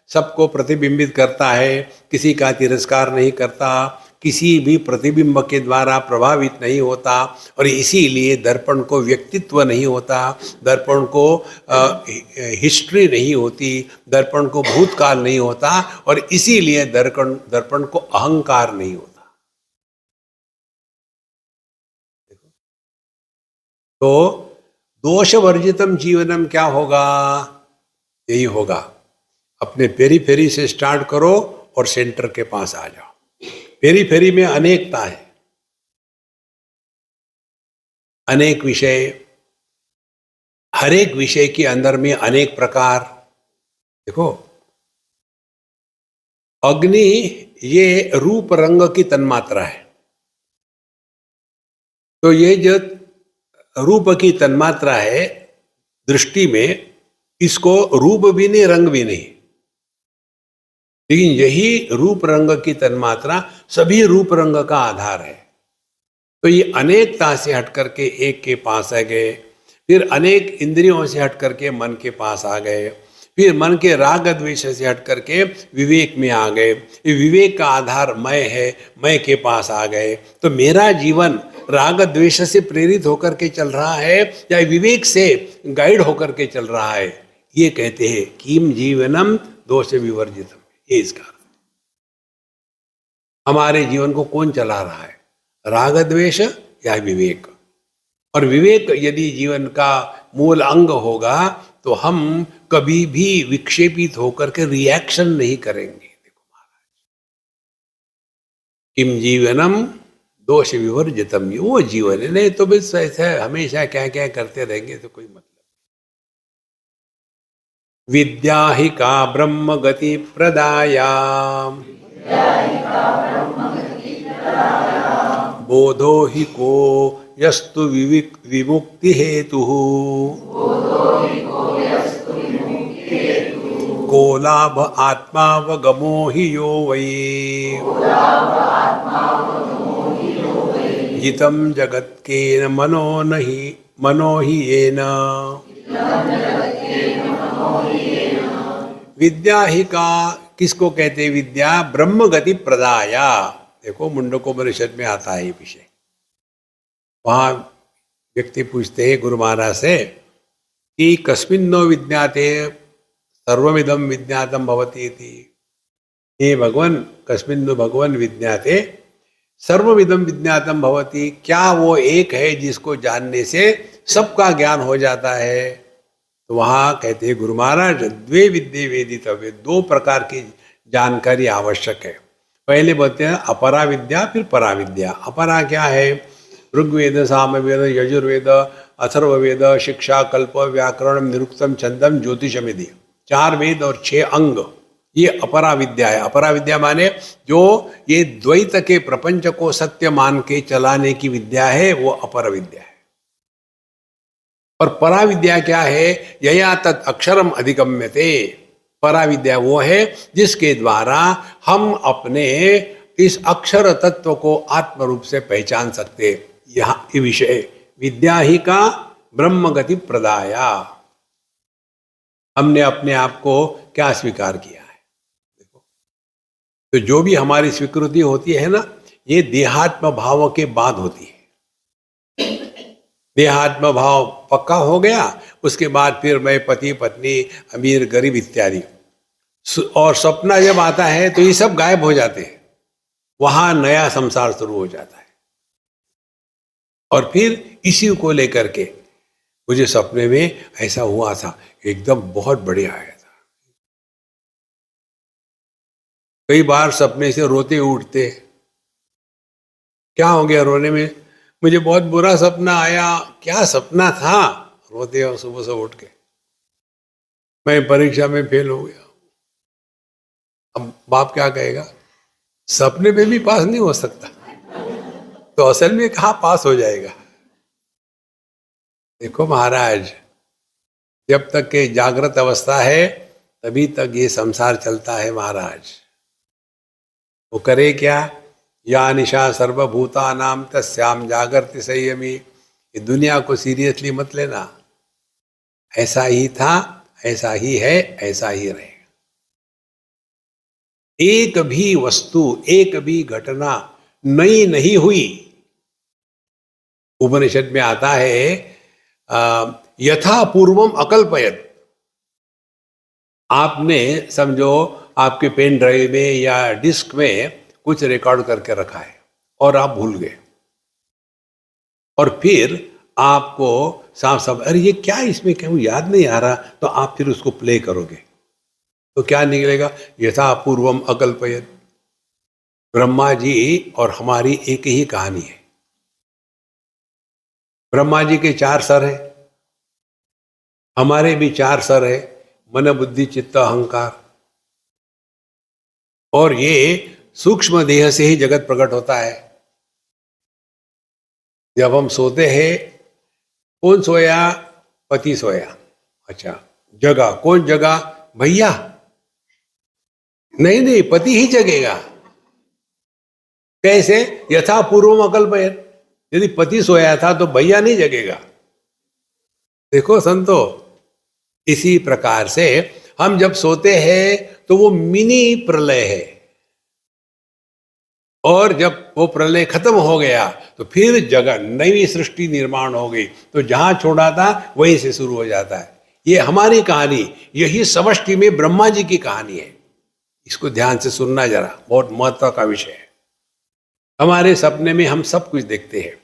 सबको प्रतिबिंबित करता है, किसी का तिरस्कार नहीं करता, किसी भी प्रतिबिंब के द्वारा प्रभावित नहीं होता। और इसीलिए दर्पण को व्यक्तित्व नहीं होता, दर्पण को हिस्ट्री नहीं होती, दर्पण को भूतकाल नहीं होता, और इसीलिए दर्पण को अहंकार नहीं होता। तो दोष वर्जितम जीवनम क्या होगा? यही होगा, अपने पेरीफेरी से स्टार्ट करो और सेंटर के पास आ जाओ। पेरीफेरी में अनेकता है, अनेक विषय, हर एक विषय के अंदर में अनेक प्रकार। देखो, अग्नि ये रूप रंग की तन्मात्रा है। तो ये जो रूप की तन्मात्रा है दृष्टि में, इसको रूप भी नहीं रंग भी नहीं, लेकिन यही रूप रंग की तन्मात्रा सभी रूप रंग का आधार है। तो ये अनेकता से हट करके एक के पास आ गए, फिर अनेक इंद्रियों से हट करके मन के पास आ गए, फिर मन के राग द्वेष से हट करके विवेक में आ गए। ये विवेक का आधार मैं है, मैं के पास आ गए। तो मेरा जीवन राग द्वेष से प्रेरित होकर के चल रहा है या विवेक से गाइड होकर के चल रहा है? ये कहते हैं किम जीवनम दोष विवर्जितम, ये इसका। हमारे जीवन को कौन चला रहा है, राग द्वेष या विवेक। और विवेक यदि जीवन का मूल अंग होगा तो हम कभी भी विक्षेपित होकर के रिएक्शन नहीं करेंगे। देखो महाराज, किम जीवनम दोष विवर्जितम, वो जीवन है। नहीं तो बस ऐसा हमेशा क्या क्या करते रहेंगे तो कोई मतलब। विद्या ही का ब्रह्म गति प्रदाया, बोधो ही को यस्तु विमुक्ति हेतु, को लाभ आत्मावगमो ही यो वै, जितम जगत केन मनो ही येन। विद्या ही का किसको कहते हैं? विद्या ब्रह्म गति प्रदाया। देखो मुंडकोपनिषद में आता है ये विषय। वहाँ व्यक्ति पूछते हैं गुरु महाराज से कि कस्मिन्नो विज्ञाते सर्वमिदं विज्ञातम भवति इति। हे भगवान, कस्मिन्नो भगवान विज्ञाते सर्वमिदं विज्ञातम भवति, क्या वो एक है जिसको जानने से सबका ज्ञान हो जाता है? तो वहाँ कहते हैं गुरु महाराज, द्वे विद्ये वेदितव्य, दो प्रकार की जानकारी आवश्यक है। पहले बोलते हैं अपरा विद्या, फिर परा विद्या। अपरा क्या है? ऋग्वेद, सामवेद, यजुर्वेद, अथर्ववेद, शिक्षा, कल्प, व्याकरण, निरुक्तम, छंदम, ज्योतिषम विधि, 4 वेद और 6 अंग, ये अपरा विद्या है। अपरा विद्या माने जो ये द्वैत के प्रपंच को सत्य मान के चलाने की विद्या है, वो अपर विद्या है। और परा विद्या क्या है? यया तत् अक्षरम अधिगम्यते। परा विद्या वो है जिसके द्वारा हम अपने इस अक्षर तत्व को आत्म रूप से पहचान सकते। यहाँ ये विषय विद्या ही का ब्रह्म गति प्रदाया। हमने अपने आप को क्या स्वीकार किया है? देखो, तो जो भी हमारी स्वीकृति होती है ना, ये देहात्म भाव के बाद होती है। देहात्म भाव पक्का हो गया, उसके बाद फिर मैं पति पत्नी, अमीर गरीब इत्यादि, और सपना जब आता है तो ये सब गायब हो जाते हैं। वहां नया संसार शुरू हो जाता है। और फिर इसी को लेकर के मुझे सपने में ऐसा हुआ था, एकदम बहुत बढ़िया आया था। कई बार सपने से रोते उठते, क्या हो गया रोने में? मुझे बहुत बुरा सपना आया। क्या सपना था? रोते हो सुबह से उठ के, मैं परीक्षा में फेल हो गया। अब बाप क्या कहेगा? सपने में भी पास नहीं हो सकता, तो असल में कहाँ पास हो जाएगा? देखो महाराज, जब तक के जागृत अवस्था है तभी तक ये संसार चलता है महाराज। वो करे क्या? या निशा सर्वभूतानाम तस्याम जागृति संयमी। ये दुनिया को सीरियसली मत लेना। ऐसा ही था, ऐसा ही है, ऐसा ही रहेगा। एक भी वस्तु, एक भी घटना नई नहीं हुई। उपनिषद में आता है यथा पूर्वम अकल्पयत। आपने समझो आपके पेन ड्राइव में या डिस्क में कुछ रिकॉर्ड करके रखा है और आप भूल गए, और फिर आपको साफ साफ अरे ये क्या, इसमें क्या याद नहीं आ रहा, तो आप फिर उसको प्ले करोगे तो क्या निकलेगा? यथा पूर्वम अकल्पयत। ब्रह्मा जी और हमारी एक ही कहानी है। ब्रह्मा जी के 4 सर हैं, हमारे भी 4 सर है, मन बुद्धि चित्त अहंकार। और ये सूक्ष्म देह से ही जगत प्रकट होता है। जब हम सोते हैं, कौन सोया? पति सोया। अच्छा, जगा कौन? जगा भैया? नहीं, पति ही जगेगा। कैसे? यथा पूर्वम अकल्पयत। यदि पति सोया था तो भैया नहीं जगेगा। देखो संतो, इसी प्रकार से हम जब सोते हैं तो वो मिनी प्रलय है, और जब वो प्रलय खत्म हो गया तो फिर जगह नई सृष्टि निर्माण हो गई। तो जहां छोड़ा था वहीं से शुरू हो जाता है। ये हमारी कहानी, यही समष्टि में ब्रह्मा जी की कहानी है। इसको ध्यान से सुनना जरा, बहुत महत्व का विषय है। हमारे सपने में हम सब कुछ देखते हैं,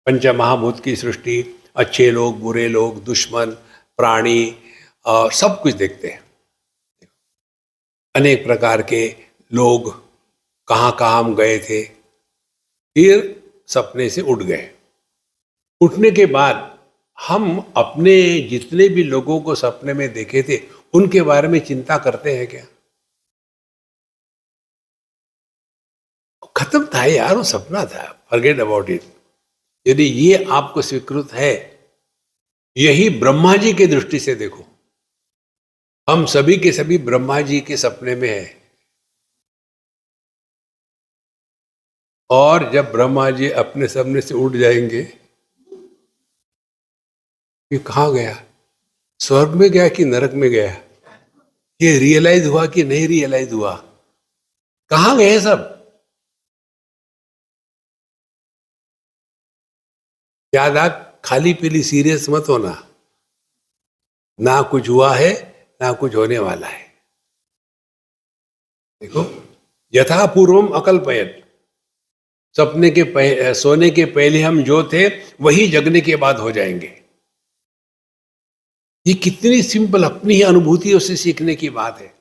पंचमहाभूत की सृष्टि, अच्छे लोग, बुरे लोग, दुश्मन, प्राणी, और सब कुछ देखते हैं। अनेक प्रकार के लोग, कहाँ कहाँ हम गए थे, फिर सपने से उठ गए। उठने के बाद हम अपने जितने भी लोगों को सपने में देखे थे उनके बारे में चिंता करते हैं क्या? खत्म था यार, वो सपना था, फॉरगेट अबाउट इट। यदि ये आपको स्वीकृत है, यही ब्रह्मा जी की दृष्टि से देखो, हम सभी के सभी ब्रह्मा जी के सपने में हैं। और जब ब्रह्मा जी अपने सपने से उठ जाएंगे, ये कहाँ गया, स्वर्ग में गया कि नरक में गया, ये रियलाइज हुआ कि नहीं रियलाइज हुआ, कहाँ गए सब? याद आ, खाली पीली सीरियस मत होना, ना कुछ हुआ है ना कुछ होने वाला है। देखो, यथा पूर्वम अकल्पयत, सपने के सोने के पहले हम जो थे वही जगने के बाद हो जाएंगे। ये कितनी सिंपल, अपनी ही अनुभूतियों से सीखने की बात है।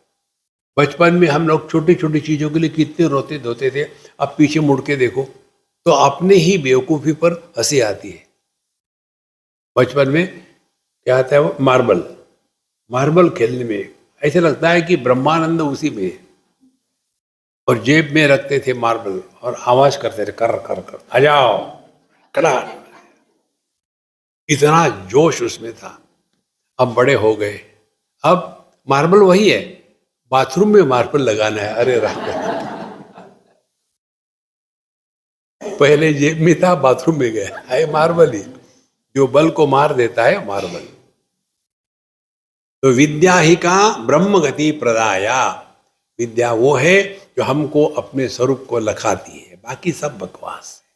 बचपन में हम लोग छोटी छोटी चीजों के लिए कितने रोते धोते थे, अब पीछे मुड़ के देखो तो अपने ही बेवकूफी पर हंसी आती है। बचपन में क्या आता है, वो मार्बल, मार्बल खेलने में ऐसे लगता है कि ब्रह्मानंद उसी में है। और जेब में रखते थे मार्बल और आवाज करते थे कर कर कर, आ जाओ कड़ा, इतना जोश उसमें था। अब बड़े हो गए, अब मार्बल वही है, बाथरूम में मार्बल लगाना है। अरे राम, पहले जेब में था, बाथरूम में गया है मार्बल ही, जो बल को मार देता है मार्बल। तो विद्या ही का ब्रह्म गति प्रदाया, विद्या वो है जो हमको अपने स्वरूप को लखाती है, बाकी सब बकवास है।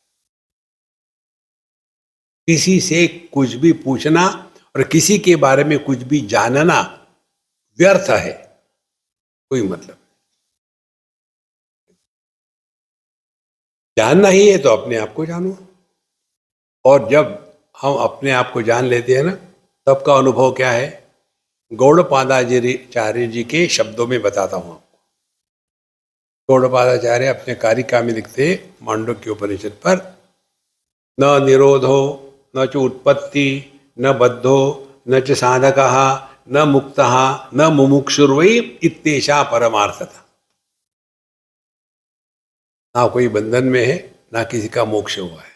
किसी से कुछ भी पूछना और किसी के बारे में कुछ भी जानना व्यर्थ है, कोई मतलब। जानना ही है तो अपने आप को जानो। और जब हम अपने आप को जान लेते हैं ना, तब का अनुभव क्या है, गौड़पादाचार्य जी के शब्दों में बताता हूं आपको। गौड़पादाचार्य अपने कारिका में लिखते, मांडुक्य उपनिषद पर, न निरोधो न च उत्पत्ति न बद्धो न च साधकः न मुक्तः न मुमुक्षुर्वै इत्येषा परमार्थता। ना कोई बंधन में है, ना किसी का मोक्ष हुआ है,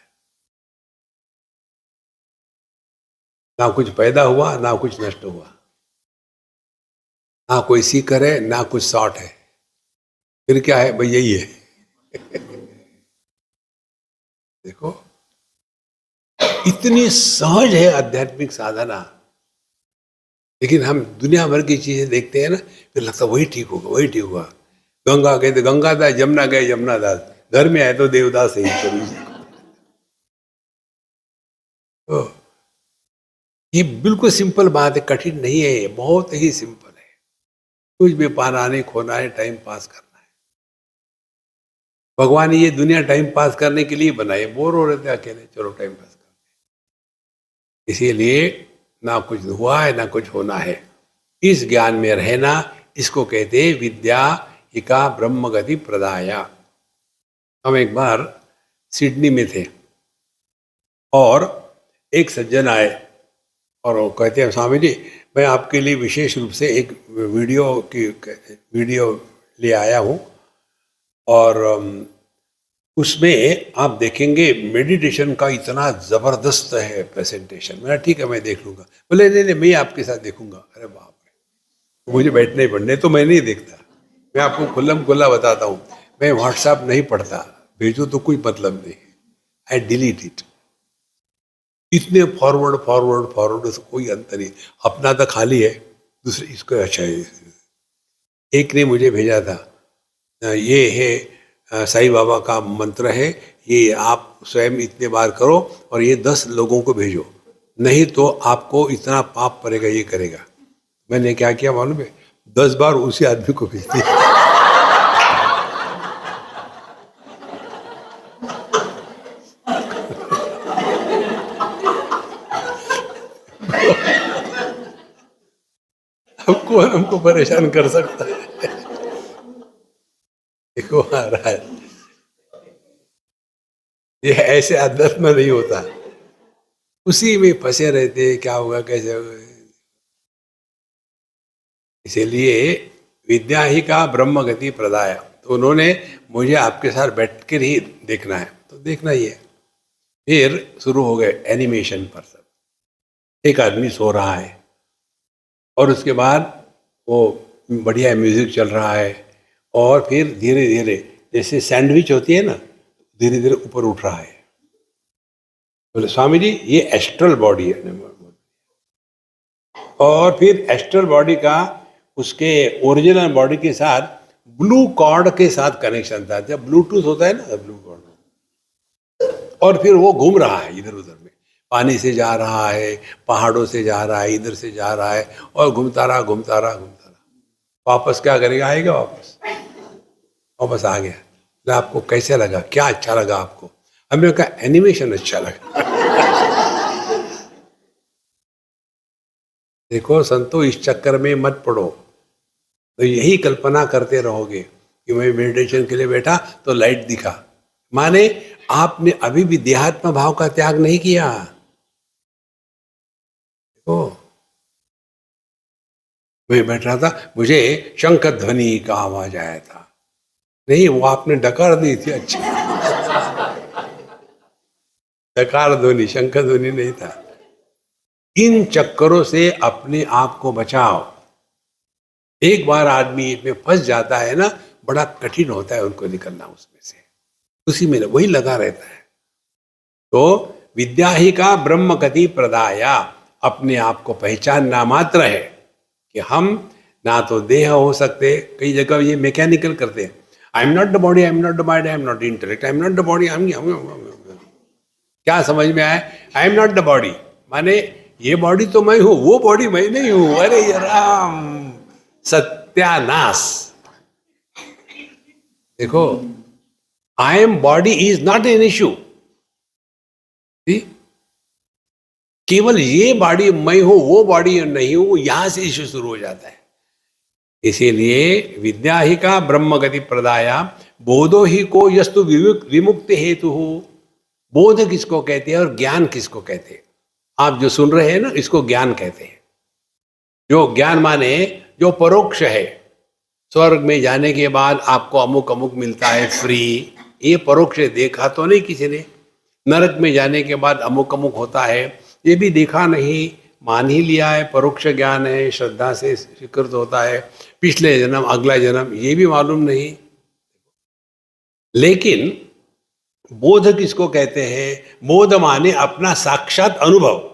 ना कुछ पैदा हुआ ना कुछ नष्ट हुआ, ना कोई सीकर है ना कुछ शॉर्ट है, फिर क्या है भाई, यही है। देखो, इतनी सहज है आध्यात्मिक साधना, लेकिन हम दुनिया भर की चीजें देखते हैं ना, फिर लगता वही ठीक होगा वही ठीक होगा। गंगा गए तो गंगादास, यमुना गए यमुनादास, घर में आए तो देवदास है। तो ये बिल्कुल सिंपल बात है, कठिन नहीं है, ये बहुत ही सिंपल है। कुछ भी पाना नहीं, खोना है, टाइम पास करना है। भगवान ने ये दुनिया टाइम पास करने के लिए बनाई, बोर हो रहे थे अकेले, चलो टाइम पास करते। इसीलिए ना कुछ हुआ है ना कुछ होना है, इस ज्ञान में रहना, इसको कहते हैं विद्या इका ब्रह्म गति प्रदाया। हम एक बार सिडनी में थे और एक सज्जन आए और वो कहते हैं, स्वामी जी मैं आपके लिए विशेष रूप से एक वीडियो ले आया हूँ और उसमें आप देखेंगे मेडिटेशन का इतना ज़बरदस्त है प्रेजेंटेशन। मैंने ठीक है मैं देख लूँगा। बोले नहीं नहीं मैं आपके साथ देखूँगा। अरे बाप रे, मुझे बैठने ही पड़ने, तो मैं नहीं देखता, मैं आपको खुल्लम खुल्ला बताता हूँ, मैं व्हाट्सएप नहीं पढ़ता, भेजो तो कोई मतलब नहीं, आई डिलीट इट। इतने फॉरवर्ड फॉरवर्ड फॉरवर्ड से कोई अंतर नहीं, अपना तो खाली है, दूसरे इसको अच्छा है। एक ने मुझे भेजा था, ये है साईं बाबा का मंत्र है, ये आप स्वयं इतने बार करो और ये 10 लोगों को भेजो, नहीं तो आपको इतना पाप पड़ेगा, ये करेगा। मैंने क्या किया मालूम है, 10 बार उसी आदमी को भेज दिया। अब कौन हमको परेशान कर सकता है? देखो आ रहा है, ये ऐसे अध्यात्म नहीं होता, उसी में फंसे रहते, क्या होगा कैसे होगा। इसीलिए विद्या ही का ब्रह्म गति प्रदाय, तो उन्होंने मुझे आपके साथ बैठ कर ही देखना है, तो देखना ही है। फिर शुरू हो गए एनिमेशन पर सब, एक आदमी सो रहा है और उसके बाद वो बढ़िया म्यूजिक चल रहा है, और फिर धीरे धीरे जैसे सैंडविच होती है ना, धीरे धीरे ऊपर उठ रहा है। बोले स्वामी जी ये एस्ट्रल बॉडी है। और फिर एस्ट्रल बॉडी का उसके ओरिजिनल बॉडी के साथ ब्लू कॉर्ड के साथ कनेक्शन था, जब ब्लूटूथ होता है ना, ब्लू कॉर्ड। और फिर वो घूम रहा है इधर उधर में, पानी से जा रहा है, पहाड़ों से जा रहा है, इधर से जा रहा है, और घूमता रहा घूमता रहा घूमता रहा। वापस क्या करेगा, आएगा वापस, वापस आ गया। तो आपको कैसे लगा, क्या अच्छा लगा आपको? हमने कहा एनिमेशन अच्छा लगा। देखो संतो, इस चक्कर में मत पड़ो, तो यही कल्पना करते रहोगे कि मैं मेडिटेशन के लिए बैठा तो लाइट दिखा, माने आपने अभी भी देहात्म भाव का त्याग नहीं किया। देखो मैं बैठ रहा था, मुझे शंख ध्वनि का आवाज आया था, नहीं वो आपने डकार दी थी। अच्छा, डकार ध्वनि, शंख ध्वनि नहीं था। इन चक्करों से अपने आप को बचाओ। एक बार आदमी इसमें फंस जाता है ना, बड़ा कठिन होता है उनको निकलना उसमें से, उसी में वही लगा रहता है। तो विद्या ही का ब्रह्म गति प्रदाया, अपने आप को पहचानना मात्र है कि हम ना तो देह हो सकते, कई जगह ये मैकेनिकल करते हैं, I am not the body, I am not the mind, I am not the intellect, I am not the body, क्या समझ में आए? I am not the body माने ये बॉडी तो मैं हूं, वो बॉडी मैं नहीं हूं। अरे राम, सत्यानाश। देखो, I am body is not an issue, केवल ये बॉडी मैं हूं, वो बॉडी नहीं हूं, यहां से इश्यू शुरू हो जाता है। इसीलिए विद्या ही का ब्रह्म गति प्रदाया, बोधो ही को यस्तु विमुक्त हेतु हो। बोध किसको कहते हैं और ज्ञान किसको कहते हैं? आप जो सुन रहे हैं ना, इसको ज्ञान कहते हैं। जो ज्ञान माने जो परोक्ष है, स्वर्ग में जाने के बाद आपको अमुक अमुक मिलता है फ्री, ये परोक्ष है, देखा तो नहीं किसी ने। नरक में जाने के बाद अमुक अमुक होता है, ये भी देखा नहीं, मान ही लिया है, परोक्ष ज्ञान है, श्रद्धा से स्वीकृत होता है। पिछले जन्म, अगला जन्म, ये भी मालूम नहीं। लेकिन बोध किसको कहते हैं? बोध माने अपना साक्षात अनुभव।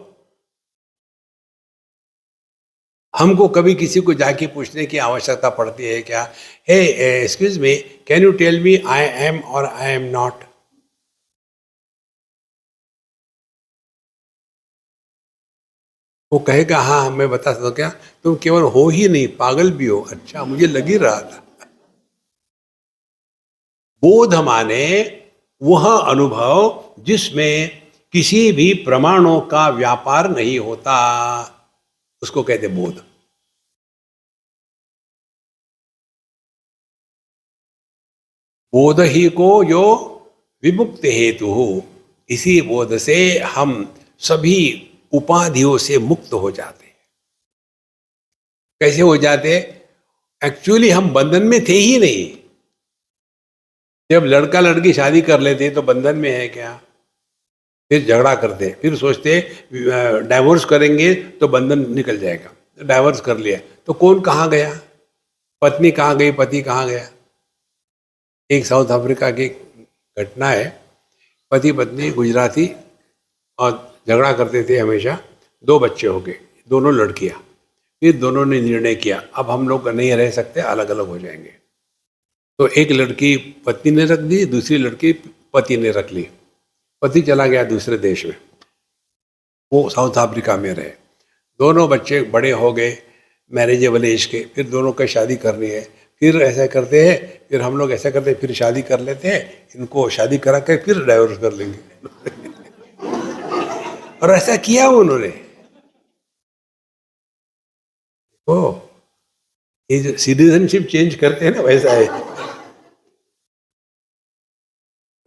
हमको कभी किसी को जाके पूछने की आवश्यकता पड़ती है क्या, hey excuse me, can you tell me I am और आई एम नॉट? वो कहेगा हाँ मैं बता सकता हूं। क्या तुम केवल हो ही नहीं, पागल भी हो? अच्छा, मुझे लग ही रहा था। बोध माने वह अनुभव जिसमें किसी भी प्रमाणों का व्यापार नहीं होता, उसको कहते बोध। बोध ही को जो विमुक्त हेतु हो, इसी बोध से हम सभी उपाधियों से मुक्त हो जाते हैं। कैसे हो जाते? एक्चुअली हम बंधन में थे ही नहीं। जब लड़का लड़की शादी कर लेते तो बंधन में है क्या? फिर झगड़ा करते, फिर सोचते डाइवोर्स करेंगे तो बंधन निकल जाएगा, डाइवोर्स कर लिया तो कौन कहाँ गया, पत्नी कहाँ गई, पति कहाँ गया। एक साउथ अफ्रीका की घटना है, पति पत्नी गुजराती और झगड़ा करते थे हमेशा, 2 बच्चे हो गए, दोनों लड़कियां। फिर दोनों ने निर्णय किया अब हम लोग नहीं रह सकते, अलग अलग हो जाएंगे। तो एक लड़की पत्नी ने रख दी, दूसरी लड़की पति ने रख ली। पति चला गया दूसरे देश में, वो साउथ अफ्रीका में रहे। दोनों बच्चे बड़े हो गए, मैरिजेबल एज के, फिर दोनों का शादी करनी है। फिर ऐसा करते हैं, फिर हम लोग ऐसा करते हैं, फिर शादी कर लेते हैं, इनको शादी करा के फिर डाइवोर्स कर लेंगे। और ऐसा किया उन्होंने। ओ ये जो सिटीजनशिप चेंज करते हैं ना, वैसा है।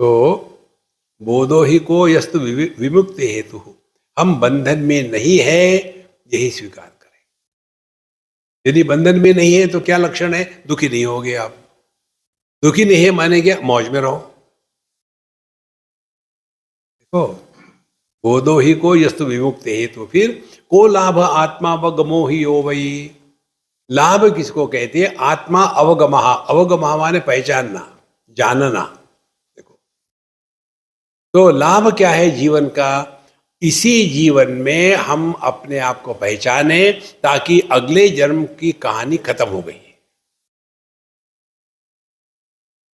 तो बोधो ही को यस्तु विमुक्ति हेतु, हम बंधन में नहीं है, यही स्वीकार करें। यदि बंधन में नहीं है तो क्या लक्षण है? दुखी नहीं होगे आप। दुखी नहीं है माने क्या? मौज में रहो। देखो, बोधो ही को यस्तु विमुक्ति हेतु, फिर को लाभ आत्मा अवगमो ही हो वही। लाभ किसको कहते हैं? आत्मा अवगमहा, अवगमहा माने पहचानना, जानना। देखो, तो लाभ क्या है जीवन का? इसी जीवन में हम अपने आप को पहचाने, ताकि अगले जन्म की कहानी खत्म हो गई।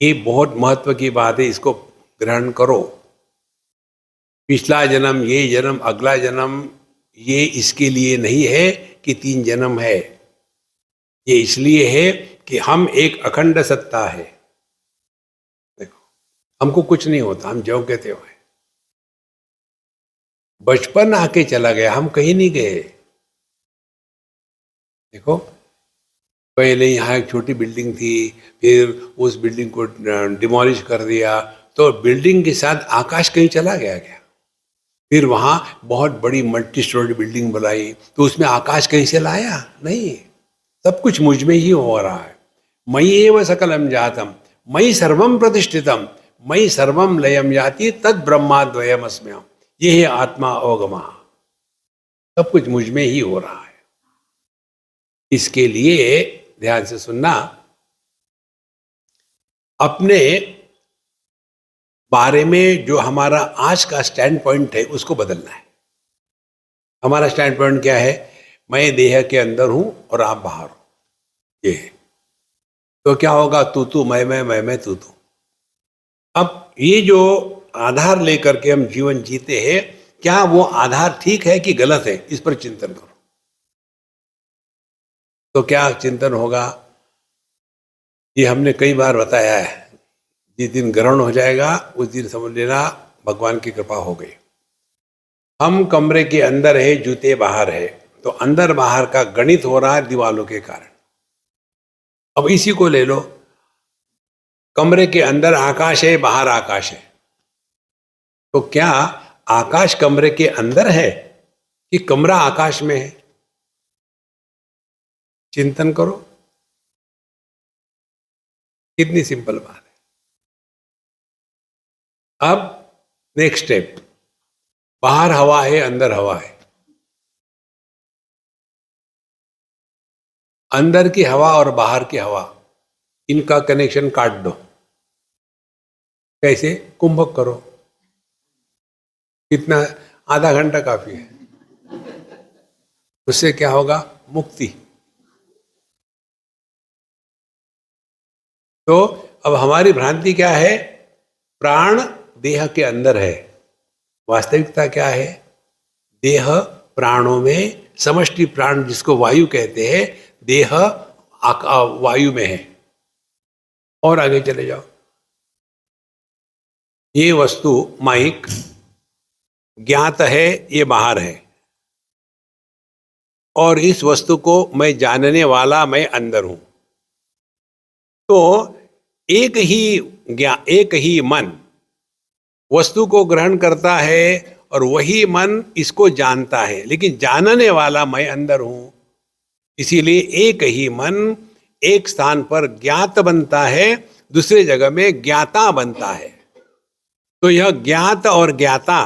ये बहुत महत्व की बात है, इसको ग्रहण करो। पिछला जन्म, ये जन्म, अगला जन्म, ये इसके लिए नहीं है कि 3 जन्म है। ये इसलिए है कि हम एक अखंड सत्ता है। देखो, हमको कुछ नहीं होता, हम जो कहते हो। बचपन आके चला गया, हम कहीं नहीं गए। देखो, पहले यहाँ एक छोटी बिल्डिंग थी, फिर उस बिल्डिंग को डिमोलिश कर दिया, तो बिल्डिंग के साथ आकाश कहीं चला गया क्या? फिर वहाँ बहुत बड़ी मल्टी स्टोरी बिल्डिंग बनाई, तो उसमें आकाश कहीं से लाया? नहीं, सब कुछ मुझ में ही हो रहा है। मयि एव सकलम जातम, मयि सर्वम प्रतिष्ठितम, मयि सर्वम लयम याति तद ब्रह्माद्वयम अस्म्यहम्। ये है आत्मा अवगमा। सब कुछ मुझ में ही हो रहा है। इसके लिए ध्यान से सुनना, अपने बारे में जो हमारा आज का स्टैंड पॉइंट है उसको बदलना है। हमारा स्टैंड पॉइंट क्या है? मैं देह के अंदर हूं और आप बाहर हो, ये है। तो क्या होगा? तू मैं तू। अब ये जो आधार लेकर के हम जीवन जीते हैं, क्या वो आधार ठीक है कि गलत है? इस पर चिंतन करो। तो क्या चिंतन होगा? ये हमने कई बार बताया है। जिस दिन ग्रहण हो जाएगा उस दिन समझ लेना भगवान की कृपा हो गई। हम कमरे के अंदर है, जूते बाहर है, तो अंदर बाहर का गणित हो रहा है दीवालों के कारण। अब इसी को ले लो, कमरे के अंदर आकाश है, बाहर आकाश है, तो क्या आकाश कमरे के अंदर है कि कमरा आकाश में है? चिंतन करो, कितनी सिंपल बात है। अब नेक्स्ट स्टेप, बाहर हवा है, अंदर हवा है। अंदर की हवा और बाहर की हवा, इनका कनेक्शन काट दो। कैसे? कुंभक करो। कितना? आधा घंटा काफी है। उससे क्या होगा? मुक्ति। तो अब हमारी भ्रांति क्या है? प्राण देह के अंदर है। वास्तविकता क्या है? देह प्राणों में, समष्टि प्राण जिसको वायु कहते हैं, देह वायु में है। और आगे चले जाओ, ये वस्तु माइक ज्ञात है, ये बाहर है, और इस वस्तु को मैं जानने वाला मैं अंदर हूं। तो एक ही मन वस्तु को ग्रहण करता है और वही मन इसको जानता है, लेकिन जानने वाला मैं अंदर हूं। इसीलिए एक ही मन एक स्थान पर ज्ञात बनता है, दूसरे जगह में ज्ञाता बनता है। तो यह ज्ञात और ज्ञाता,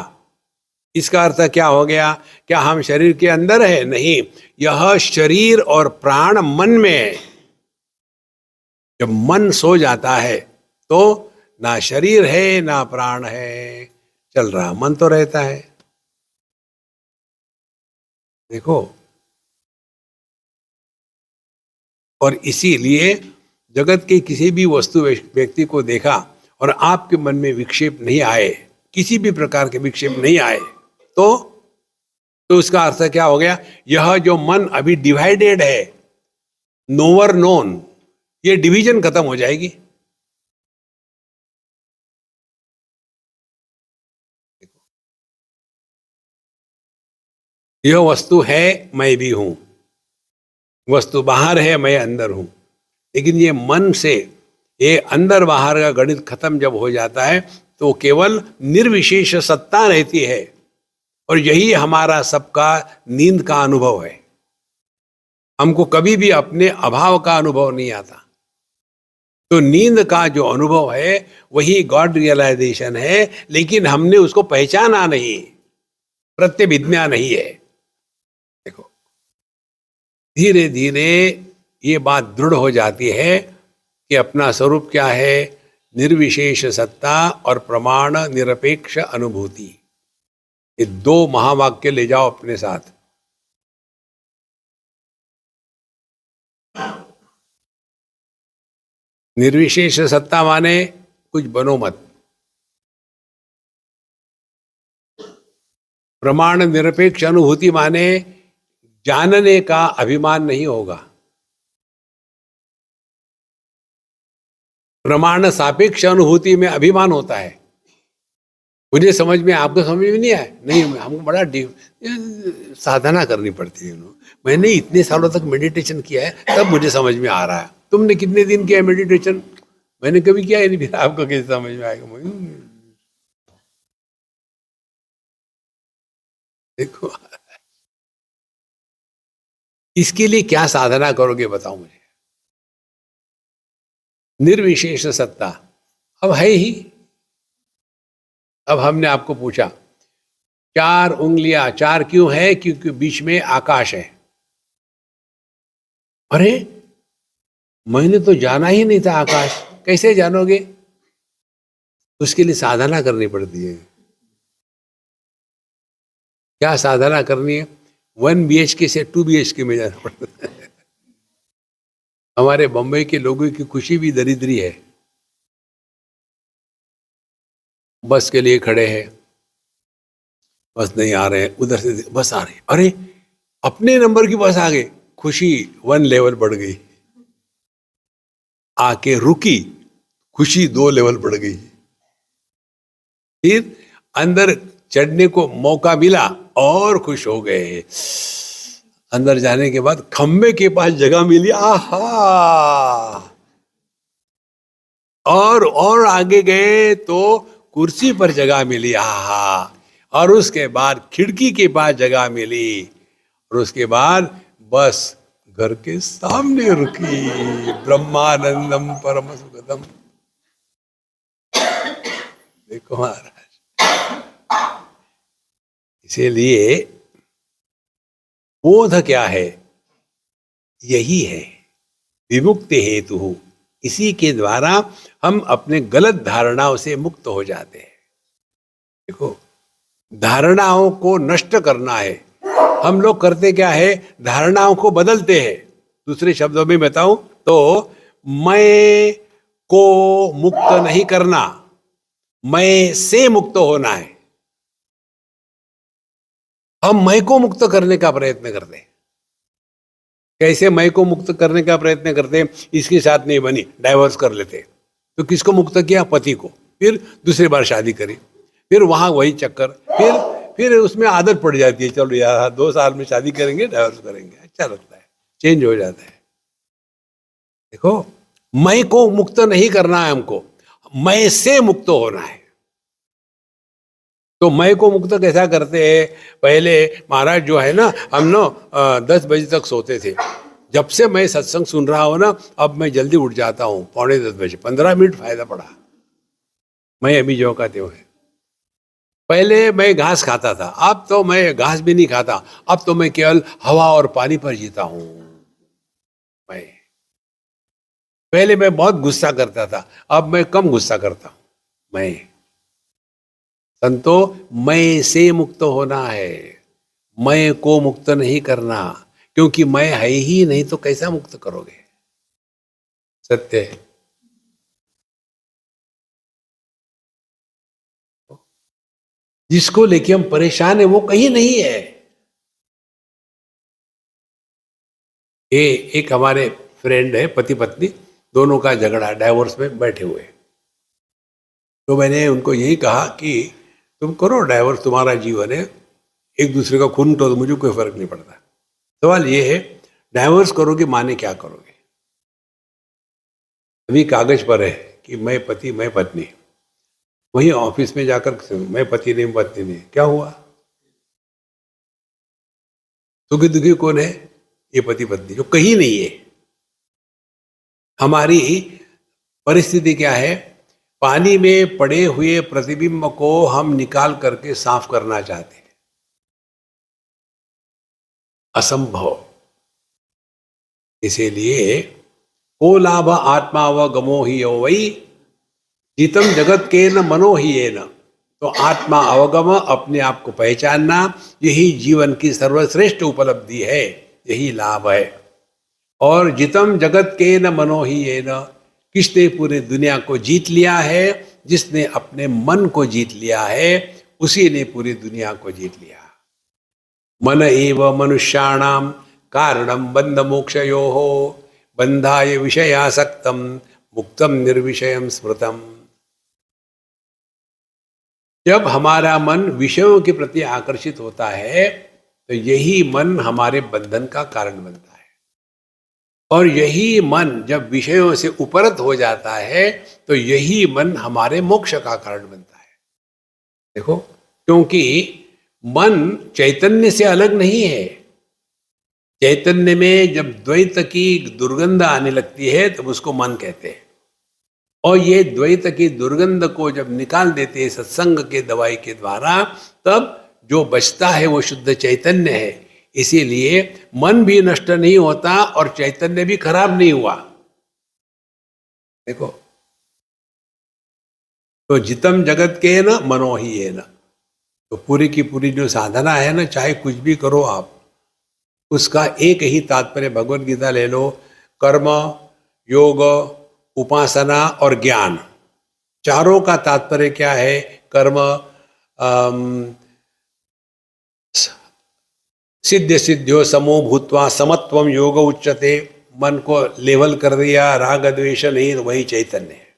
इसका अर्थ क्या हो गया? क्या हम शरीर के अंदर है? नहीं, यह शरीर और प्राण मन में है। जब मन सो जाता है तो ना शरीर है ना प्राण है, चल रहा मन तो रहता है। देखो, और इसीलिए जगत के किसी भी वस्तु व्यक्ति को देखा और आपके मन में विक्षेप नहीं आए, किसी भी प्रकार के विक्षेप नहीं आए, तो उसका अर्थ क्या हो गया? यह जो मन अभी डिवाइडेड है, नोवर नोन, ये डिवीजन खत्म हो जाएगी। यह वस्तु है, मैं भी हूं। वस्तु बाहर है, मैं अंदर हूं। लेकिन ये मन से ये अंदर बाहर का गणित खत्म जब हो जाता है तो केवल निर्विशेष सत्ता रहती है। और यही हमारा सबका नींद का अनुभव है। हमको कभी भी अपने अभाव का अनुभव नहीं आता। तो नींद का जो अनुभव है वही गॉड रियलाइजेशन है, लेकिन हमने उसको पहचाना नहीं, प्रत्यभिज्ञा नहीं है। देखो, धीरे धीरे ये बात दृढ़ हो जाती है कि अपना स्वरूप क्या है, निर्विशेष सत्ता और प्रमाण निरपेक्ष अनुभूति। ये दो महावाक्य ले जाओ अपने साथ। निर्विशेष सत्ता माने कुछ बनो मत, प्रमाण निरपेक्ष अनुभूति माने जानने का अभिमान नहीं होगा। प्रमाण सापेक्ष अनुभूति में अभिमान होता है। मुझे समझ में, आपको समझ में नहीं आया? नहीं, हमको बड़ा साधना करनी पड़ती है। मैंने इतने सालों तक मेडिटेशन किया है, तब मुझे समझ में आ रहा है। तुमने कितने दिन किया है मेडिटेशन? मैंने कभी किया ही नहीं, फिर आपको कैसे समझ में आएगा? देखो, इसके लिए क्या साधना करोगे बताओ मुझे। निर्विशेष सत्ता अब है ही। अब हमने आपको पूछा 4 उंगलियां, 4 क्यों है? क्योंकि बीच में आकाश है। अरे, मैंने तो जाना ही नहीं था आकाश। कैसे जानोगे? उसके लिए साधना करनी पड़ती है। क्या साधना करनी है? 1 BHK से 2 BHK में जाना पड़ता है। हमारे बम्बई के लोगों की खुशी भी दरिद्री है। बस के लिए खड़े हैं, बस नहीं आ रहे हैं, उधर से बस आ रही, अरे अपने नंबर की बस आ गई, खुशी 1 लेवल बढ़ गई। आके रुकी, खुशी 2 लेवल बढ़ गई। फिर अंदर चढ़ने को मौका मिला और खुश हो गए। अंदर जाने के बाद खंबे के पास जगह मिली, आहा, और आगे गए तो कुर्सी पर जगह मिली, आहा, और उसके बाद खिड़की के पास जगह मिली, और उसके बाद बस घर के सामने रुकी। ब्रह्मानंदम परम सुखदम। देखो महाराज, इसीलिए बोध क्या है? यही है विमुक्ति हेतु। इसी के द्वारा हम अपने गलत धारणाओं से मुक्त हो जाते हैं। देखो, धारणाओं को नष्ट करना है। हम लोग करते क्या है? धारणाओं को बदलते हैं। दूसरे शब्दों में बताऊं तो मैं को मुक्त नहीं करना, मैं से मुक्त होना है। हम मैं को मुक्त करने का प्रयत्न करते हैं। कैसे मैं को मुक्त करने का प्रयत्न करते हैं? इसके साथ नहीं बनी, डाइवोर्स कर लेते। तो किसको मुक्त किया? पति को। फिर दूसरी बार शादी करी, फिर वहां वही चक्कर, फिर उसमें आदत पड़ जाती है, चलो यार 2 साल में शादी करेंगे, डाइवोर्स करेंगे, अच्छा लगता है, चेंज हो जाता है। देखो, मैं को मुक्त नहीं करना है हमको, मैं से मुक्त होना है। तो मैं को मुक्त कैसा करते हैं? पहले महाराज जो है ना, हम ना 10 बजे तक सोते थे। जब से मैं सत्संग सुन रहा हूं ना, अब मैं जल्दी उठ जाता हूं, 9:45 बजे। 15 मिनट फायदा पड़ा। मैं अभी जो का त्यों है। पहले मैं घास खाता था, अब तो मैं घास भी नहीं खाता। अब तो मैं केवल हवा और पानी पर जीता हूं। मैं पहले मैं बहुत गुस्सा करता था, अब मैं कम गुस्सा करता हूं। मैं संतो, मैं से मुक्त होना है, मैं को मुक्त नहीं करना। क्योंकि मैं है ही नहीं तो कैसा मुक्त करोगे? सत्य है। जिसको लेके हम परेशान है वो कहीं नहीं है। एक हमारे फ्रेंड है, पति पत्नी दोनों का झगड़ा, डाइवोर्स में बैठे हुए। तो मैंने उनको यही कहा कि तुम करो डाइवोर्स, तुम्हारा जीवन है, एक दूसरे का खून तो मुझे कोई फर्क नहीं पड़ता। सवाल ये है, डाइवोर्स करोगे माने क्या करोगे? अभी कागज पर है कि मैं पति मैं पत्नी, वही ऑफिस में जाकर मैं पति नहीं पत्नी नहीं, क्या हुआ? सुखी दुखी कौन है? ये पति पत्नी जो कहीं नहीं है। हमारी परिस्थिति क्या है? पानी में पड़े हुए प्रतिबिंब को हम निकाल करके साफ करना चाहते हैं, असंभव। इसीलिए को लाभ आत्मा व गमो ही वही जितम जगत के न मनो ही ये न। तो आत्मा अवगम, अपने आप को पहचानना, यही जीवन की सर्वश्रेष्ठ उपलब्धि है, यही लाभ है। और जितम जगत के न मनो ही ये न, किसने पूरी दुनिया को जीत लिया है? जिसने अपने मन को जीत लिया है, उसी ने पूरी दुनिया को जीत लिया। मन एव मनुष्याणाम कारणम बंध मोक्षयोः बंधाय विषयासक्तम मुक्तम निर्विषयम स्मृतम। जब हमारा मन विषयों के प्रति आकर्षित होता है तो यही मन हमारे बंधन का कारण बनता है, और यही मन जब विषयों से उपरत हो जाता है तो यही मन हमारे मोक्ष का कारण बनता है। देखो, क्योंकि मन चैतन्य से अलग नहीं है। चैतन्य में जब द्वैत की दुर्गंध आने लगती है तब उसको मन कहते हैं, और ये द्वैत की दुर्गंध को जब निकाल देते हैं सत्संग के दवाई के द्वारा, तब जो बचता है वो शुद्ध चैतन्य है। इसीलिए मन भी नष्ट नहीं होता और चैतन्य भी खराब नहीं हुआ। देखो, तो जितम जगत के न मनो ही है न। तो पूरी की पूरी जो साधना है ना, चाहे कुछ भी करो आप, उसका एक ही तात्पर्य भगवत गीता ले लो, कर्म, योग, उपासना और ज्ञान, चारों का तात्पर्य क्या है? कर्म सिद्ध सिद्ध्यो समो भूत्वा समत्वम योग उच्यते। मन को लेवल कर दिया, राग द्वेष नहीं, वही चैतन्य है।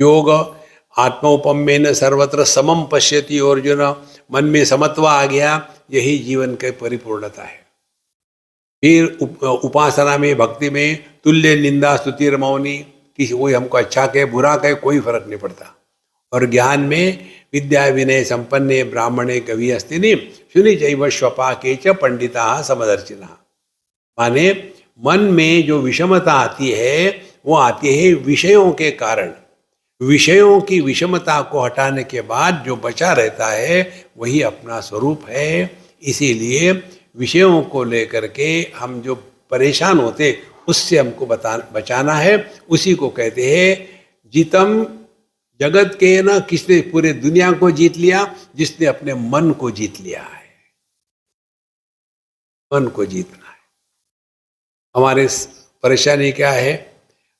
योग आत्मोपम्येन सर्वत्र समम पश्यति अर्जुन, मन में समत्व आ गया, यही जीवन की परिपूर्णता है। फिर उपासना में, भक्ति में तुल्य निंदा स्तुतिर मौनी, किसी कोई हमको अच्छा कहे बुरा कहे कोई फर्क नहीं पड़ता। और ज्ञान में विद्या विनय संपन्ने ब्राह्मणे कवि अस्तिनि शुनि चैव स्वपाके च पंडिता समदर्शिनः। माने मन में जो विषमता आती है वो आती है विषयों के कारण। विषयों की विषमता को हटाने के बाद जो बचा रहता है वही अपना स्वरूप है। इसीलिए विषयों को लेकर के हम जो परेशान होते उससे हमको बचाना है। उसी को कहते हैं जितम जगत के न, किसने पूरे दुनिया को जीत लिया? जिसने अपने मन को जीत लिया है। मन को जीतना है। हमारे परेशानी क्या है?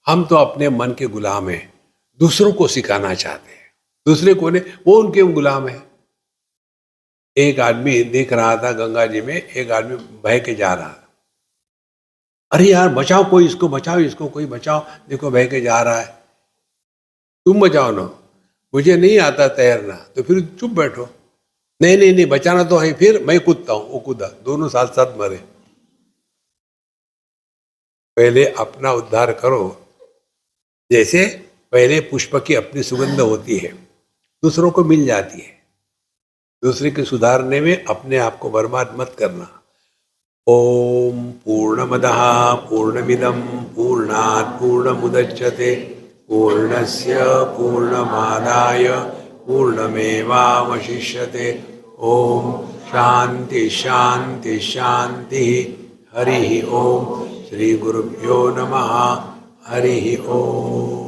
हम तो अपने मन के गुलाम हैं, दूसरों को सिखाना चाहते हैं। दूसरे को ने वो उनके गुलाम है। एक आदमी देख रहा था गंगा जी में, एक आदमी बह के जा रहा था। अरे यार बचाओ, कोई इसको बचाओ, इसको कोई बचाओ, देखो बह के जा रहा है, तुम बचाओ ना, मुझे नहीं आता तैरना। तो फिर चुप बैठो। नहीं नहीं नहीं, बचाना तो है, फिर मैं कूदता हूं। वो कूदा, दोनों साथ साथ मरे। पहले अपना उद्धार करो। जैसे पहले पुष्प की अपनी सुगंध होती है, दूसरों को मिल जाती है। दूसरे के सुधारने में अपने आप को बर्बाद मत करना। ओम पूर्णमदः पूर्णमिदं पूर्णात् पूर्णमुदच्यते पूर्णस्य पूर्णमादाय पूर्णमेवावशिष्यते। ओम शांति शांति शांति। हरि ओम। श्री गुरुभ्यो नमः। हरि ओम।